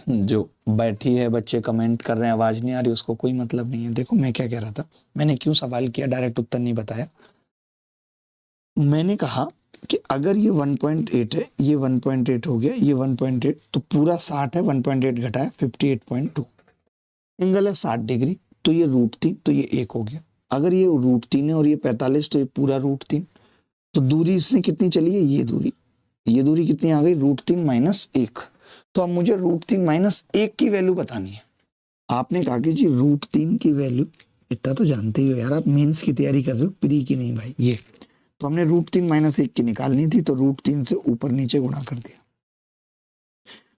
जो बैठी है, बच्चे कमेंट कर रहे हैं आवाज़ नहीं आ रही, उसको कोई मतलब नहीं है। देखो मैं क्या कह रहा था, मैंने क्यों सवाल किया, डायरेक्ट उत्तर नहीं बताया। मैंने कहा कि अगर ये 1.8 है, ये 1.8 हो गया, ये 1.8, तो पूरा 60 है, 1.8 घटा है 58.2, एंगल है 60 डिग्री, तो ये √3, तो ये 1 हो गया। अगर ये √3 है और ये 45, तो ये पूरा √3। तो दूरी इसने कितनी चली है, ये दूरी कितनी आ गई, √3 - 1। तो अब मुझे √3 - 1 की वैल्यू बतानी है। आपने कहा कि जी √3 की वैल्यू, इतना तो जानते ही हो यार, आप मेंस की तैयारी कर रहे हो, प्री की नहीं भाई। ये तो हमने √3 - 1 की निकालनी थी, तो √3 से ऊपर नीचे गुणा कर दिया,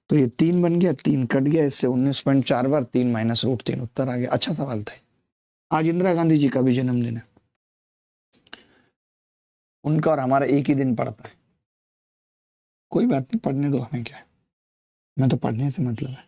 तो ये 3 बन गया, 3 कट गया, इससे 19.4 बार 3 - √3 उत्तर आ गया। अच्छा सवाल था। आज इंदिरा गांधी जी का भी जन्मदिन है, उनका और हमारा एक ही दिन पड़ता है। कोई बात नहीं, पढ़ने दो, हमें क्या है, मैं तो पढ़ने से मतलब है।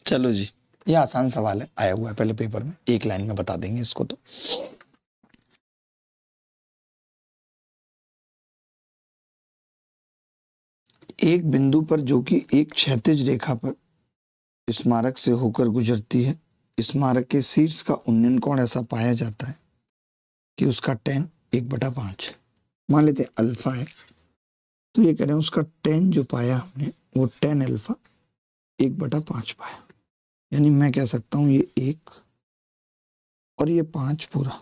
चलो जी, ये आसान सवाल है, आया हुआ है पहले पेपर में, एक लाइन में बता देंगे इसको। तो एक बिंदु पर, जो कि एक क्षैतिज रेखा पर स्मारक से होकर गुजरती है, स्मारक के शीर्ष का उन्नयन कोण ऐसा पाया जाता है कि उसका tan 1/5, मान लेते हैं अल्फा है, तो ये कह रहे हैं उसका tan जो पाया हमने, वो tan अल्फा 1/5 पाया। यानी मैं कह सकता हूं ये 1 और ये 5 पूरा।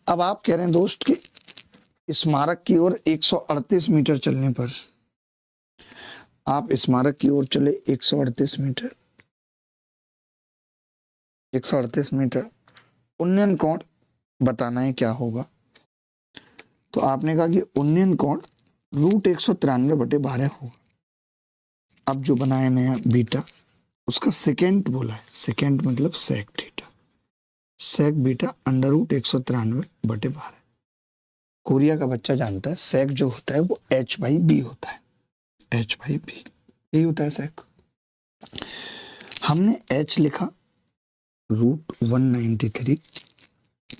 अब आप कह रहे हैं दोस्त कि स्मारक की ओर 138 मीटर चलने पर, आप स्मारक की ओर चले 138 मीटर, 138 मीटर, उन्नयन कोण बताना है क्या होगा। तो आपने कहा कि उन्नयन कोण √193/12 होगा। अब जो बनाया नया बीटा, उसका सेकेंड बोला है, सेकेंड मतलब सेक थीटा, सेक बीटा √193/12। कोरिया का बच्चा जानता है सेक जो होता है वो h/b होता है, h/b यही होता है सेक। हमने h लिखा √193,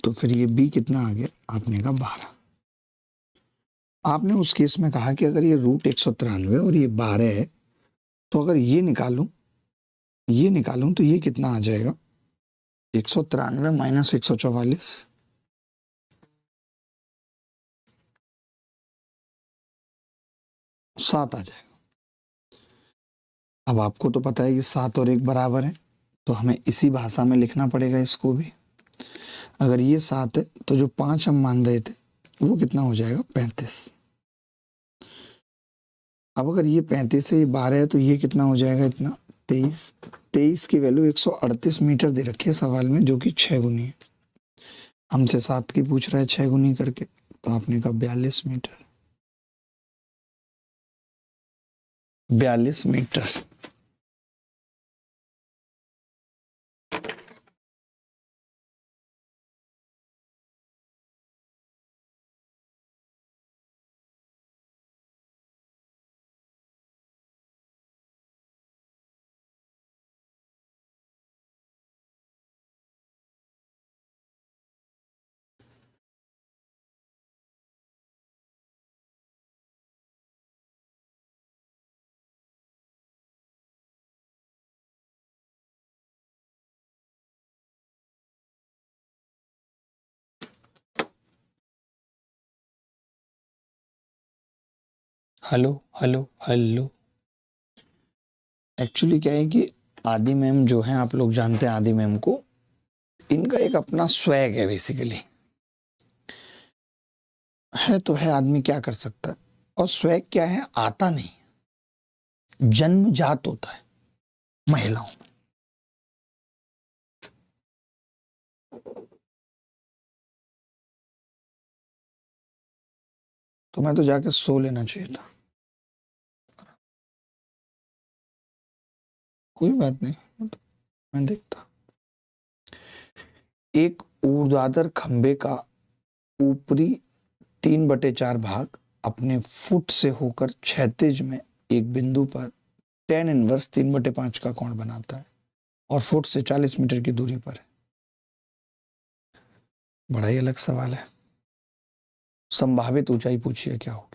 तो फिर ये b कितना आ गया, आपने कहा 12। आपने उस केस में कहा कि अगर ये √193 और ये 12 है, तो अगर ये निकालूं तो ये कितना आ जाएगा, 193 - 144, 7 आ जाएगा। अब आपको तो पता है कि 7 और 1 बराबर है, तो हमें इसी भाषा में लिखना पड़ेगा इसको भी। अगर ये 7 है, तो जो 5 हम मान रहे थे वो कितना हो जाएगा, 35। अब अगर ये 35 है, ये 12 है, तो ये कितना हो जाएगा, इतना 23। 23 की वैल्यू 138 मीटर दे रखी है सवाल में, जो कि 6 गुनी है। हमसे 7 की पूछ रहा है 6 गुनी करके, तो आपने कहा 42 metre, 42 metre. Hello hello hello. Actually क्या है कि आदि मैम जो है, आप लोग जानते हैं आदि मैम को, इनका एक अपना स्वैग है बेसिकली। है तो है, आदमी क्या कर सकता है। और स्वैग क्या है, आता नहीं, जन्मजात होता है महिलाओं में। तो मैं तो जाके सो लेना चाहिए था। कोई बात नहीं, मैं देखता। एक ऊर्ध्वाधर खंबे का ऊपरी 3/4 भाग अपने फुट से होकर क्षैतिज में एक बिंदु पर tan इनवर्स 3/5 का कोण बनाता है और फुट से 40 मीटर की दूरी पर है। बड़ा ही अलग सवाल है। संभावित ऊंचाई पूछिए क्या होगी।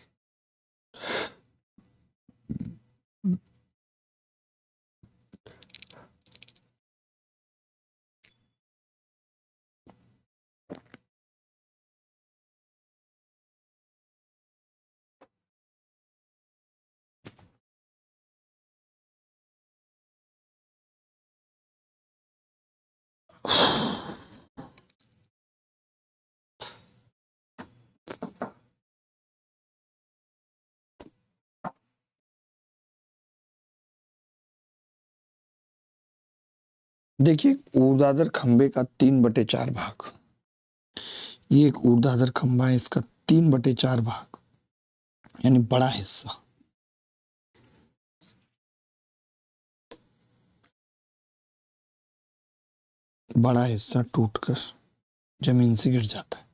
देखिए, ऊर्ध्वाधर खंबे का 3/4 भाग, ये एक ऊर्ध्वाधर खंबा है, इसका 3/4 भाग यानी बड़ा हिस्सा, बड़ा हिस्सा टूटकर जमीन से गिर जाता है।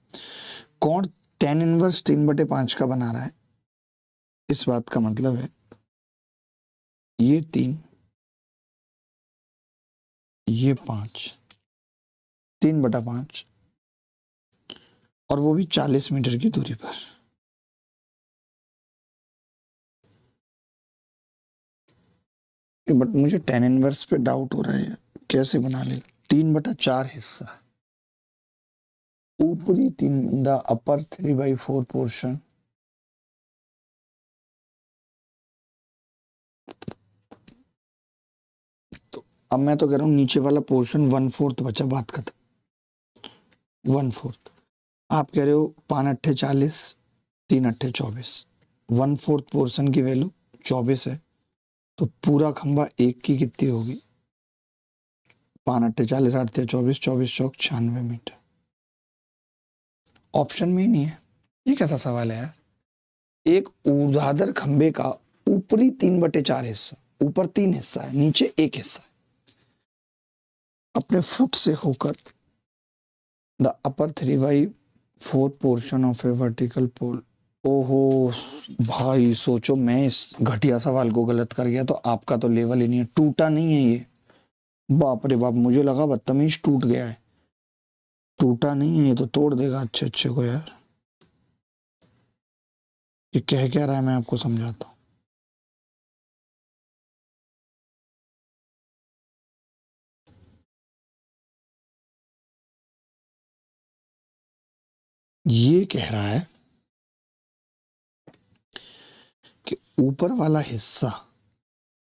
कौन tan इनवर्स 3/5 का बना रहा है, इस बात का मतलब है ये 3, ये 5, 3/5, और वो भी 40 मीटर की दूरी पर। बट मुझे tan इनवर्स पे डाउट हो रहा है, कैसे बना लेगा। 3/4 हिस्सा, ऊपरी 3, द अपर 3/4 पोर्शन, तो अब मैं तो कह रहा हूँ नीचे वाला पोर्शन 1/4 बचा, बात खत्म। 1/4, आप कह रहे हो 5 अट्ठे 40, 3 अट्ठे 24, 1/4 पोर्शन की वैल्यू 24 है, तो पूरा खंबा एक की कितनी होगी, 5 अट्ठे 40, 8 24, 24 चौक 96 मीटर। ऑप्शन में ही नहीं है। ये कैसा सवाल है यार। एक ऊर्ध्वाधर खंबे का ऊपरी 3/4 हिस्सा, ऊपर 3 हिस्सा है, नीचे एक हिस्सा है, अपने फुट से होकर the upper 3/4 portion of a vertical pole. ओहो भाई, सोचो मैं इस घटिया सवाल को गलत कर गया तो आपका तो लेवल ही नहीं है। टूटा नहीं है ये, बाप रे बाप, मुझे लगा बदतमीज टूट गया है। टूटा नहीं है ये, तो तोड़ देगा अच्छे अच्छे को यार। ये कह क्या रहा है, मैं आपको समझाता हूँ। ये कह रहा है कि ऊपर वाला हिस्सा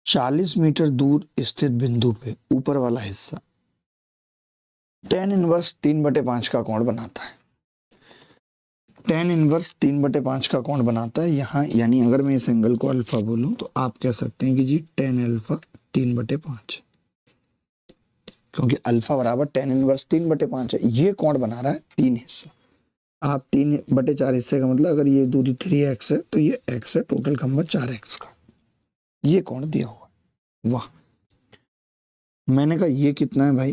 40 मीटर दूर स्थित बिंदु पे, ऊपर वाला हिस्सा tan इनवर्स 3/5 का कोण बनाता है। tan इनवर्स 3/5 का कोण बनाता है यहाँ, यानी अगर मैं इस एंगल को अल्फा बोलूं तो आप कह सकते हैं कि जी tan अल्फा 3/5, क्योंकि अल्फा बराबर tan इनवर्स 3/5 है। ये कोण बना रहा है 3 हिस्सा। आप 3/4 हिस्से का मतलब, अगर ये दूरी 3x है तो ये x है, टोटल खंबा 4x का, ये कोण दिया हुआ। वाह, मैंने कहा ये कितना है भाई,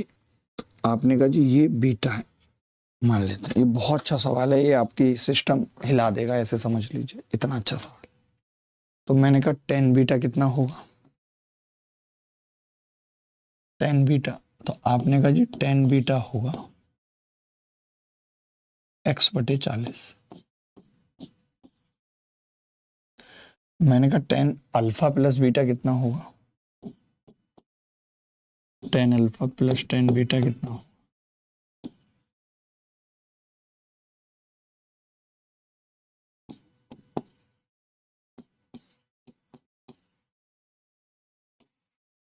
तो आपने कहा जी ये बीटा है। मान लेते हैं, ये बहुत अच्छा सवाल है, ये आपकी सिस्टम हिला देगा, ऐसे समझ लीजिए, इतना अच्छा सवाल। तो मैंने कहा tan बीटा कितना होगा, tan बीटा, तो आपने कहा जी tan बीटा होगा x/40। मैंने कहा tan अल्फा प्लस बीटा कितना होगा, tan alpha plus tan beta कितना होगा।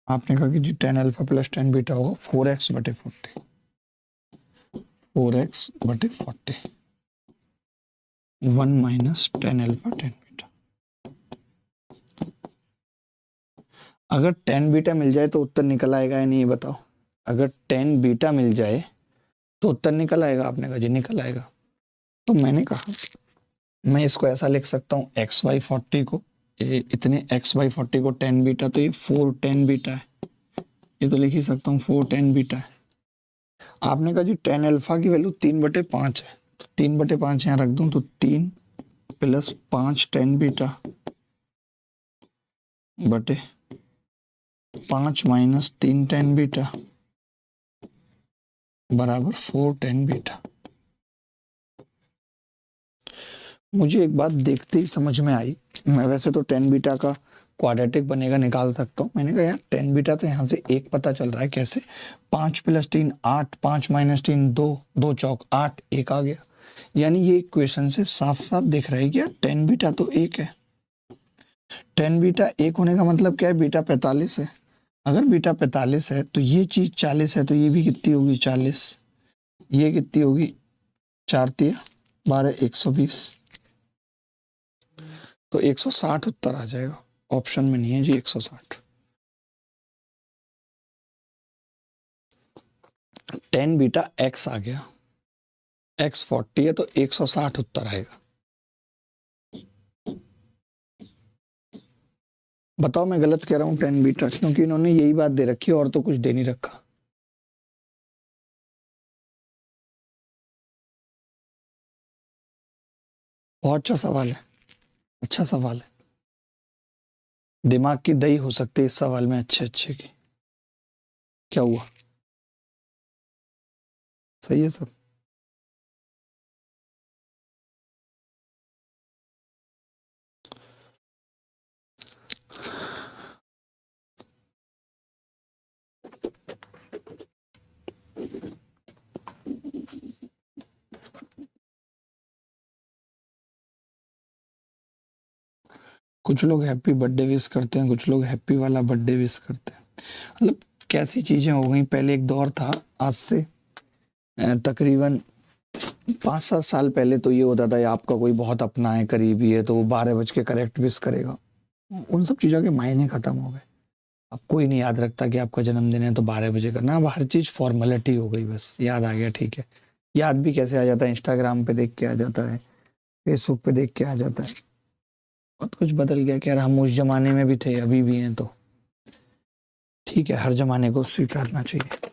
आपने कहा कि जी tan alpha plus tan beta होगा 4x/40, 4x/40, 1 minus tan alpha tan beta. अगर टेन बीटा मिल जाए तो उत्तर निकल आएगा या नहीं, बताओ। अगर टेन बीटा मिल जाए तो उत्तर निकल आएगा। आपने कहा जी निकल आएगा। तो मैंने कहा मैं इसको ऐसा लिख सकता हूँ x/40 को, इतने x/40 को टेन बीटा, तो ये 4 टेन बीटा है। ये तो लिख ही सकता हूँ 4 टेन बीटा है। आपने कहा जी टेन अल्फा की वैल्यू 3/5 है, तो 3/5 यहाँ रख दूं, तो 3 + 5 टेन बीटा बटे 5 माइनस 3 टेन बीटा बराबर 4 टेन बीटा। मुझे एक बात देखते ही समझ में आई। मैं वैसे तो टेन बीटा का क्वाड्रेटिक बनेगा निकाल सकता हूँ। मैंने कहा यार टेन बीटा तो यहाँ से एक पता चल रहा है, कैसे? 5 + 3 8, 5 - 3 2, 2 चौक 8, एक आ गया। यानी ये इक्वेशन से साफ साफ दिख रहा है कि यार टेन बीटा तो एक है। टेन बीटा एक होने का मतलब क्या है? बीटा 45 है। अगर बीटा 45 है तो ये चीज 40 है, तो ये भी कितनी होगी? 40। ये कितनी होगी? 4 × 12 120। तो 160 उत्तर आ जाएगा। ऑप्शन में नहीं है जी 160। 10 बीटा x आ गया, x 40 है तो 160 उत्तर आएगा। बताओ मैं गलत कह रहा हूँ 10 बीटा? क्योंकि इन्होंने यही बात दे रखी है और तो कुछ दे नहीं रखा। बहुत अच्छा सवाल है, अच्छा सवाल है। दिमाग की दही हो सकती है इस सवाल में अच्छे अच्छे की। क्या हुआ? सही है सब। कुछ लोग हैप्पी बर्थडे विश करते हैं, कुछ लोग हैप्पी वाला बर्थडे विश करते हैं। मतलब कैसी चीजें हो गई। पहले एक दौर था, आज से तकरीबन 5-7 साल पहले तो ये होता था आपका कोई बहुत अपना है, करीबी है, तो वो 12 बज के करेक्ट विश करेगा। उन सब चीज़ों के मायने खत्म हो गए। अब कोई नहीं याद रखता कि आपका जन्मदिन है तो 12 बजे करना। अब हर चीज़ फॉर्मेलिटी हो गई, बस याद आ गया ठीक है। याद भी कैसे आ जाता है? इंस्टाग्राम पे देख के आ जाता है, फेसबुक पे देख के आ जाता है। बहुत कुछ बदल गया कि यार हम उस जमाने में भी थे, अभी भी हैं, तो ठीक है, हर जमाने को स्वीकारना चाहिए।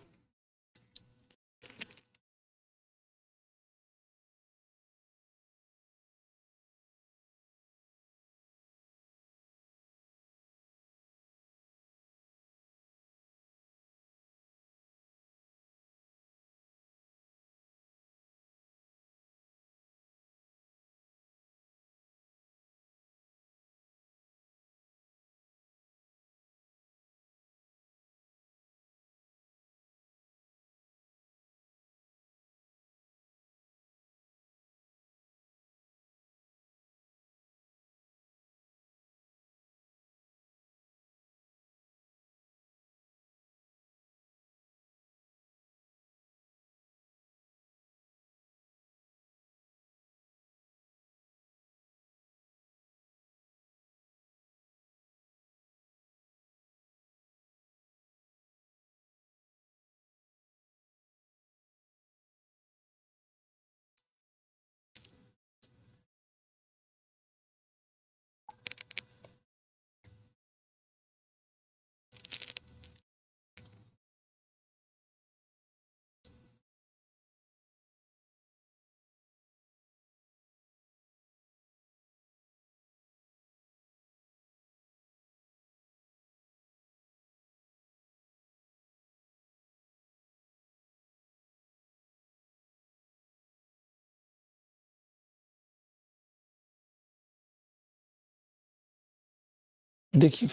देखिए,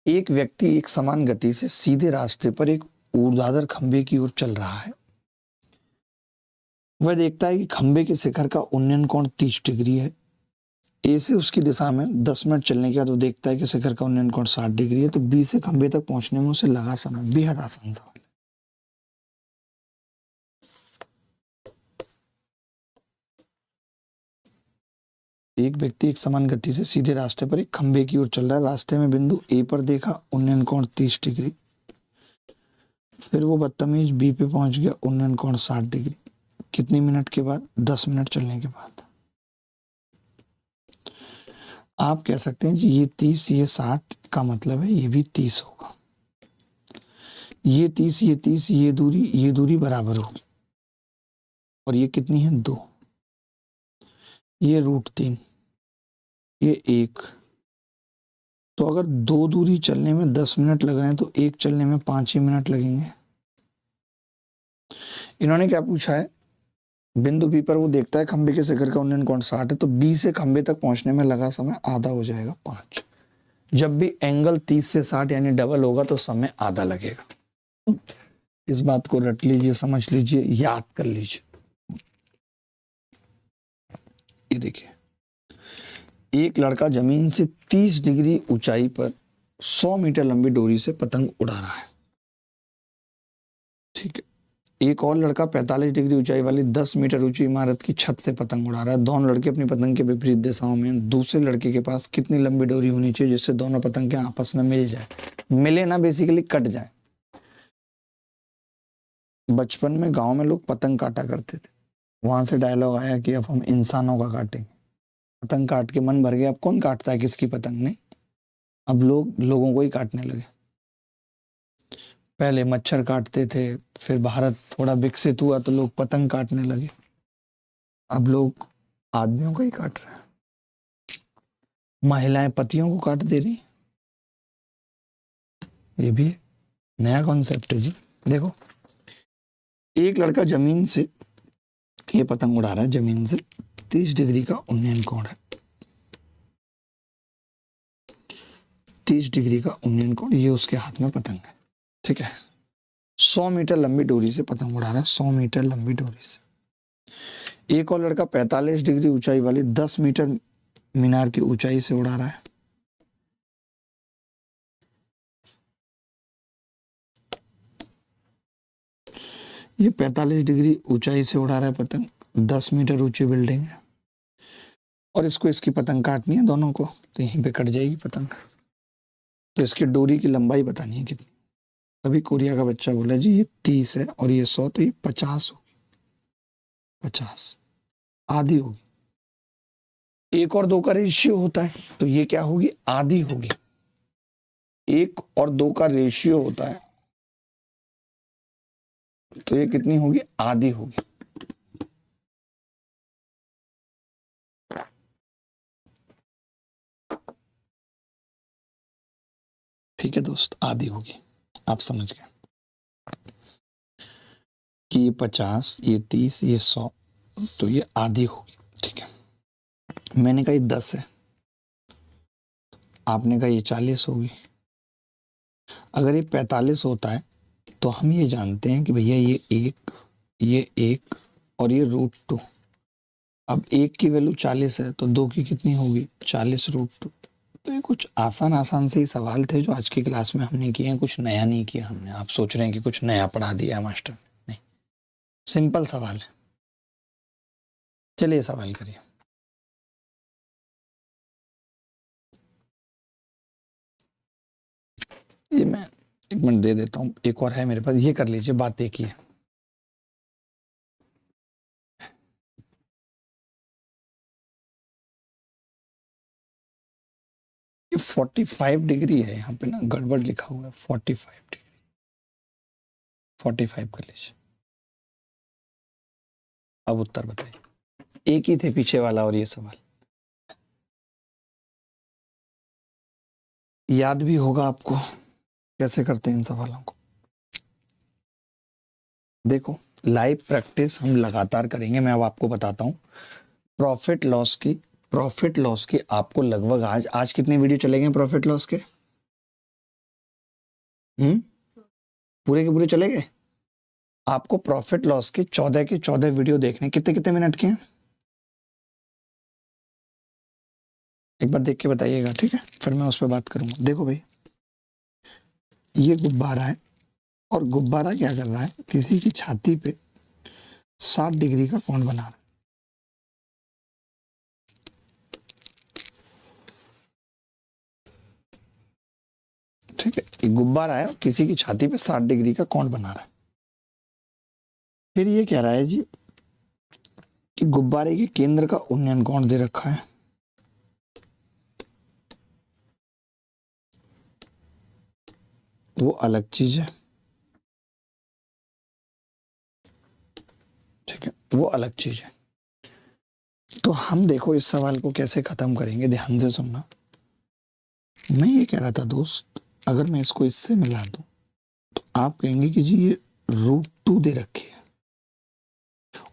एक व्यक्ति एक समान गति से सीधे रास्ते पर एक ऊर्ध्वाधर खंबे की ओर चल रहा है। वह देखता है कि खंबे के शिखर का उन्नयन कोण 30 डिग्री है। ए से उसकी दिशा में 10 मिनट चलने के बाद वो देखता है कि शिखर का उन्नयन कोण 60 डिग्री है, तो बी से खंबे तक पहुंचने में उसे लगा समय। बेहद आसान सवाल है। एक व्यक्ति एक समान गति से सीधे रास्ते पर एक खंबे की ओर चल रहा है। रास्ते में बिंदु ए पर देखा उन्नयन कोण 30 डिग्री। फिर वो बदतमीज बी पे पहुंच गया, उन्नयन कोण 60 डिग्री। कितनी मिनट के बाद? 10 मिनट चलने के बाद। आप कह सकते हैं जी ये 30 ये 60 का मतलब है ये भी 30 होगा। ये 30 ये 30 ये दूरी बराबर होगी। और ये कितनी है? 2। ये √3, ये 1। तो अगर 2 दूरी चलने में 10 मिनट लग रहे हैं तो 1 चलने में 5 ही मिनट लगेंगे। इन्होंने क्या पूछा है? बिंदु बी पर वो देखता है खंबे के शिखर का उन्नयन कोण 60 है, तो बी से खंबे तक पहुंचने में लगा समय आधा हो जाएगा, 5। जब भी एंगल 30 से 60 यानी डबल होगा तो समय आधा लगेगा। इस बात को रट लीजिए, समझ लीजिए, याद कर लीजिए। ये देखिए, एक लड़का जमीन से 30 डिग्री ऊंचाई पर 100 मीटर लंबी डोरी से पतंग उड़ा रहा है। ठीक है। एक और लड़का 45 डिग्री ऊंचाई वाली 10 मीटर ऊंची इमारत की छत से पतंग उड़ा रहा है। दोनों लड़के अपनी पतंग के विपरीत दिशाओं में। दूसरे लड़के के पास कितनी लंबी डोरी होनी चाहिए जिससे दोनों पतंग के आपस में मिल जाए? मिले ना, बेसिकली कट जाए। बचपन में गांव में लोग पतंग काटा करते थे। वहां से डायलॉग आया कि अब हम इंसानों का काटेंगे। पतंग काट के मन भर गया। अब कौन काटता है किसकी पतंग? नहीं, अब लोग लोगों को ही काटने लगे। पहले मच्छर काटते थे, फिर भारत थोड़ा विकसित हुआ तो लोग पतंग काटने लगे। अब लोग आदमियों को ही काट रहे हैं। महिलाएं पतियों को काट दे रही। ये भी नया कॉन्सेप्ट है जी। देखो, एक लड़का जमीन से ये पतंग उड़ा रहा है, जमीन से 30 डिग्री का उन्नयन कोण है। 30 डिग्री का उन्नयन कोण, ये उसके हाथ में पतंग है। ठीक है। 100 मीटर लंबी डोरी से पतंग उड़ा रहा है, 100 मीटर लंबी डोरी से। एक और लड़का 45 डिग्री ऊंचाई वाली 10 मीटर मीनार की ऊंचाई से उड़ा रहा है। ये 45 डिग्री ऊंचाई से उड़ा रहा है पतंग, 10 मीटर ऊंची बिल्डिंग है, और इसको इसकी पतंग काटनी है दोनों को, तो यहीं पे कट जाएगी पतंग। तो इसकी डोरी की लंबाई बतानी है कितनी। तभी कोरिया का बच्चा बोला जी ये 30 है और ये 100, तो ये 50 होगी। 50 आधी होगी। 1 और 2 का रेशियो होता है, तो ये क्या होगी? आधी होगी। 1 और 2 का रेशियो होता है, तो ये कितनी होगी? आधी होगी। ठीक है दोस्त, आधी होगी। आप समझ गए कि ये 50, ये 30, ये 100, तो ये आधी होगी। ठीक है। मैंने कहा ये 10 है, आपने कहा ये 40 होगी। अगर ये 45 होता है तो हम ये जानते हैं कि भैया ये 1 और ये √2। अब 1 की वैल्यू 40 है तो 2 की कितनी होगी? 40 √2। तो ये कुछ आसान से ही सवाल थे जो आज की क्लास में हमने किए हैं, कुछ नया नहीं किया हमने। आप सोच रहे हैं कि कुछ नया पढ़ा दिया है मास्टर ने, नहीं, सिंपल सवाल है। चलिए सवाल करिए। ये मैं 1 मिनट दे देता हूँ, एक और है मेरे पास, ये कर लीजिए, बात एक ही है। ये 45 डिग्री है, यहाँ पे ना गड़बड़ लिखा हुआ है। 45 डिग्री, 45 कर लीजिए। अब उत्तर बताइए। एक ही थे पीछे वाला और ये सवाल। याद भी होगा आपको कैसे करते हैं इन सवालों को। देखो, लाइव प्रैक्टिस हम लगातार करेंगे। मैं अब आपको बताता हूँ प्रॉफिट लॉस की आपको लगभग आज कितने वीडियो चलेंगे प्रॉफिट लॉस के? पूरे के पूरे चले गए। आपको प्रॉफिट लॉस के 14 के 14 वीडियो देखने, कितने कितने मिनट के हैं? एक बार देख के बताइएगा, ठीक है, फिर मैं उस पर बात करूंगा। देखो भाई, ये गुब्बारा है और गुब्बारा क्या कर रहा है, किसी की छाती पे 60 डिग्री का कोण बना रहा है। ठीक है, एक गुब्बारा है, किसी की छाती पे 60 डिग्री का कोण बना रहा है। फिर ये कह रहा है जी कि गुब्बारे के केंद्र का उन्नयन कोण दे रखा है। वो अलग चीज है, ठीक है, वो अलग चीज है। तो हम देखो इस सवाल को कैसे खत्म करेंगे, ध्यान से सुनना। मैं ये कह रहा था दोस्त, अगर मैं इसको इससे मिला दूं तो आप कहेंगे कि जी ये √2 दे रखे है,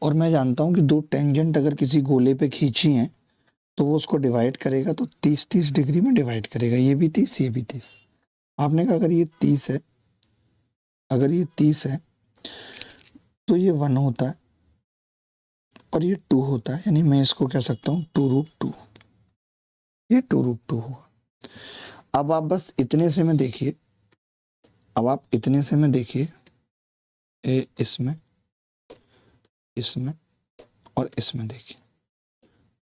और मैं जानता हूं कि दो टेंजेंट अगर किसी गोले पे खींची हैं तो वो उसको डिवाइड करेगा तो 30-30 डिग्री में डिवाइड करेगा, ये भी 30, ये भी 30। आपने कहा अगर ये 30 है, अगर ये 30 है तो ये 1 होता है और ये 2 होता है, यानी मैं इसको कह सकता हूँ 2√2, ये 2√2 होगा। अब आप बस इतने से में देखिए, अब आप इतने से में देखिए, इसमें, इसमें और इसमें देखिए,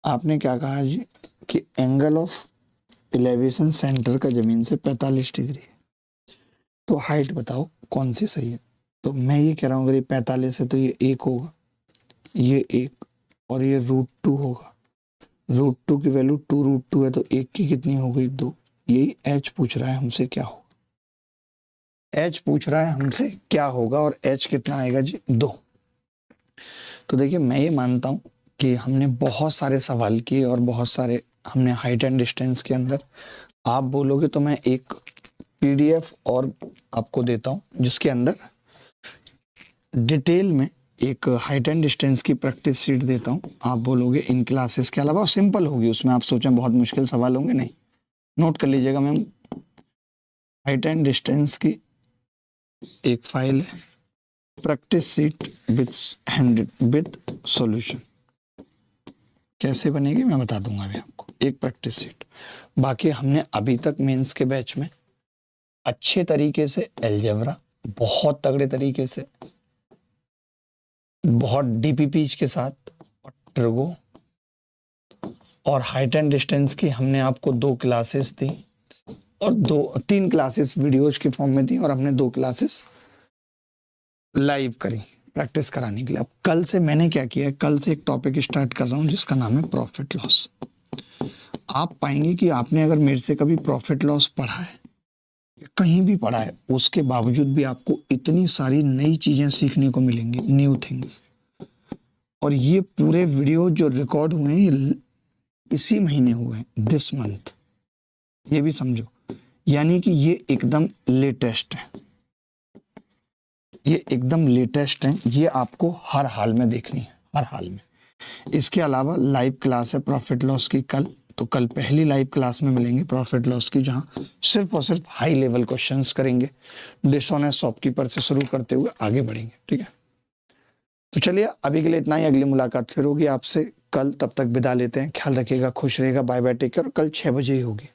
आपने क्या कहा जी कि एंगल ऑफ इलेवेशन सेंटर का जमीन से 45 डिग्री है। तो हाइट बताओ कौन सी सही है। तो मैं ये कह रहा हूँ अगर ये 45 है तो ये 1 होगा, ये 1, और ये √2 होगा। √2 की वैल्यू 2√2 है तो 1 की कितनी हो गई, 2। यही एच पूछ रहा है हमसे क्या होगा, एच पूछ रहा है हमसे क्या होगा, और एच कितना आएगा जी, 2। तो देखिए मैं ये मानता हूँ कि हमने बहुत सारे सवाल किए और बहुत सारे हमने हाइट एंड डिस्टेंस के अंदर, आप बोलोगे तो मैं एक PDF और आपको देता हूँ जिसके अंदर डिटेल में एक हाइट एंड डिस्टेंस की प्रैक्टिस शीट देता हूँ। आप बोलोगे इन क्लासेस के अलावा, सिंपल होगी उसमें, आप सोचें बहुत मुश्किल सवाल होंगे, नहीं, नोट कर लीजिएगा मैम। हाइट एंड डिस्टेंस की एक फाइल है, प्रैक्टिस शीट विथ सॉल्यूशन। कैसे बनेगी मैं बता दूंगा अभी आपको, एक प्रैक्टिस शीट। बाकी हमने अभी तक मेंस के बैच में अच्छे तरीके से अलजेब्रा, बहुत तगड़े तरीके से, बहुत DPPs के साथ, और ट्रिगो और हाइट एंड डिस्टेंस की हमने आपको 2 क्लासेस दी, और 3 क्लासेस वीडियोज के फॉर्म में दी, और हमने 2 क्लासेस लाइव करी प्रैक्टिस कराने के लिए। अब कल से मैंने क्या किया है, कल से एक टॉपिक स्टार्ट कर रहा हूँ जिसका नाम है प्रॉफिट लॉस। आप पाएंगे कि आपने अगर मेरे से कभी प्रॉफिट लॉस पढ़ा है, कहीं भी पढ़ा है, उसके बावजूद भी आपको इतनी सारी नई चीजें सीखने को मिलेंगी, न्यू थिंग्स। और ये पूरे वीडियो जो रिकॉर्ड हुए हैं इसी महीने हुए हैं, दिस मंथ, ये भी समझो, यानी कि ये एकदम लेटेस्ट है, ये एकदम लेटेस्ट है, ये आपको हर हाल में देखनी है, हर हाल में। इसके अलावा लाइव क्लास है प्रॉफिट लॉस की कल, तो कल पहली लाइव क्लास में मिलेंगे प्रॉफिट लॉस की, जहां सिर्फ और सिर्फ हाई लेवल क्वेश्चंस करेंगे, डिसऑनेस्ट शॉपकीपर से शुरू करते हुए आगे बढ़ेंगे, ठीक है। तो चलिए अभी के लिए इतना ही, अगली मुलाकात फिर होगी आपसे कल, तब तक विदा लेते हैं, ख्याल रखिएगा, खुश रहेगा, बाय बाय, टेक केयर। कल 6 बजे ही होगी।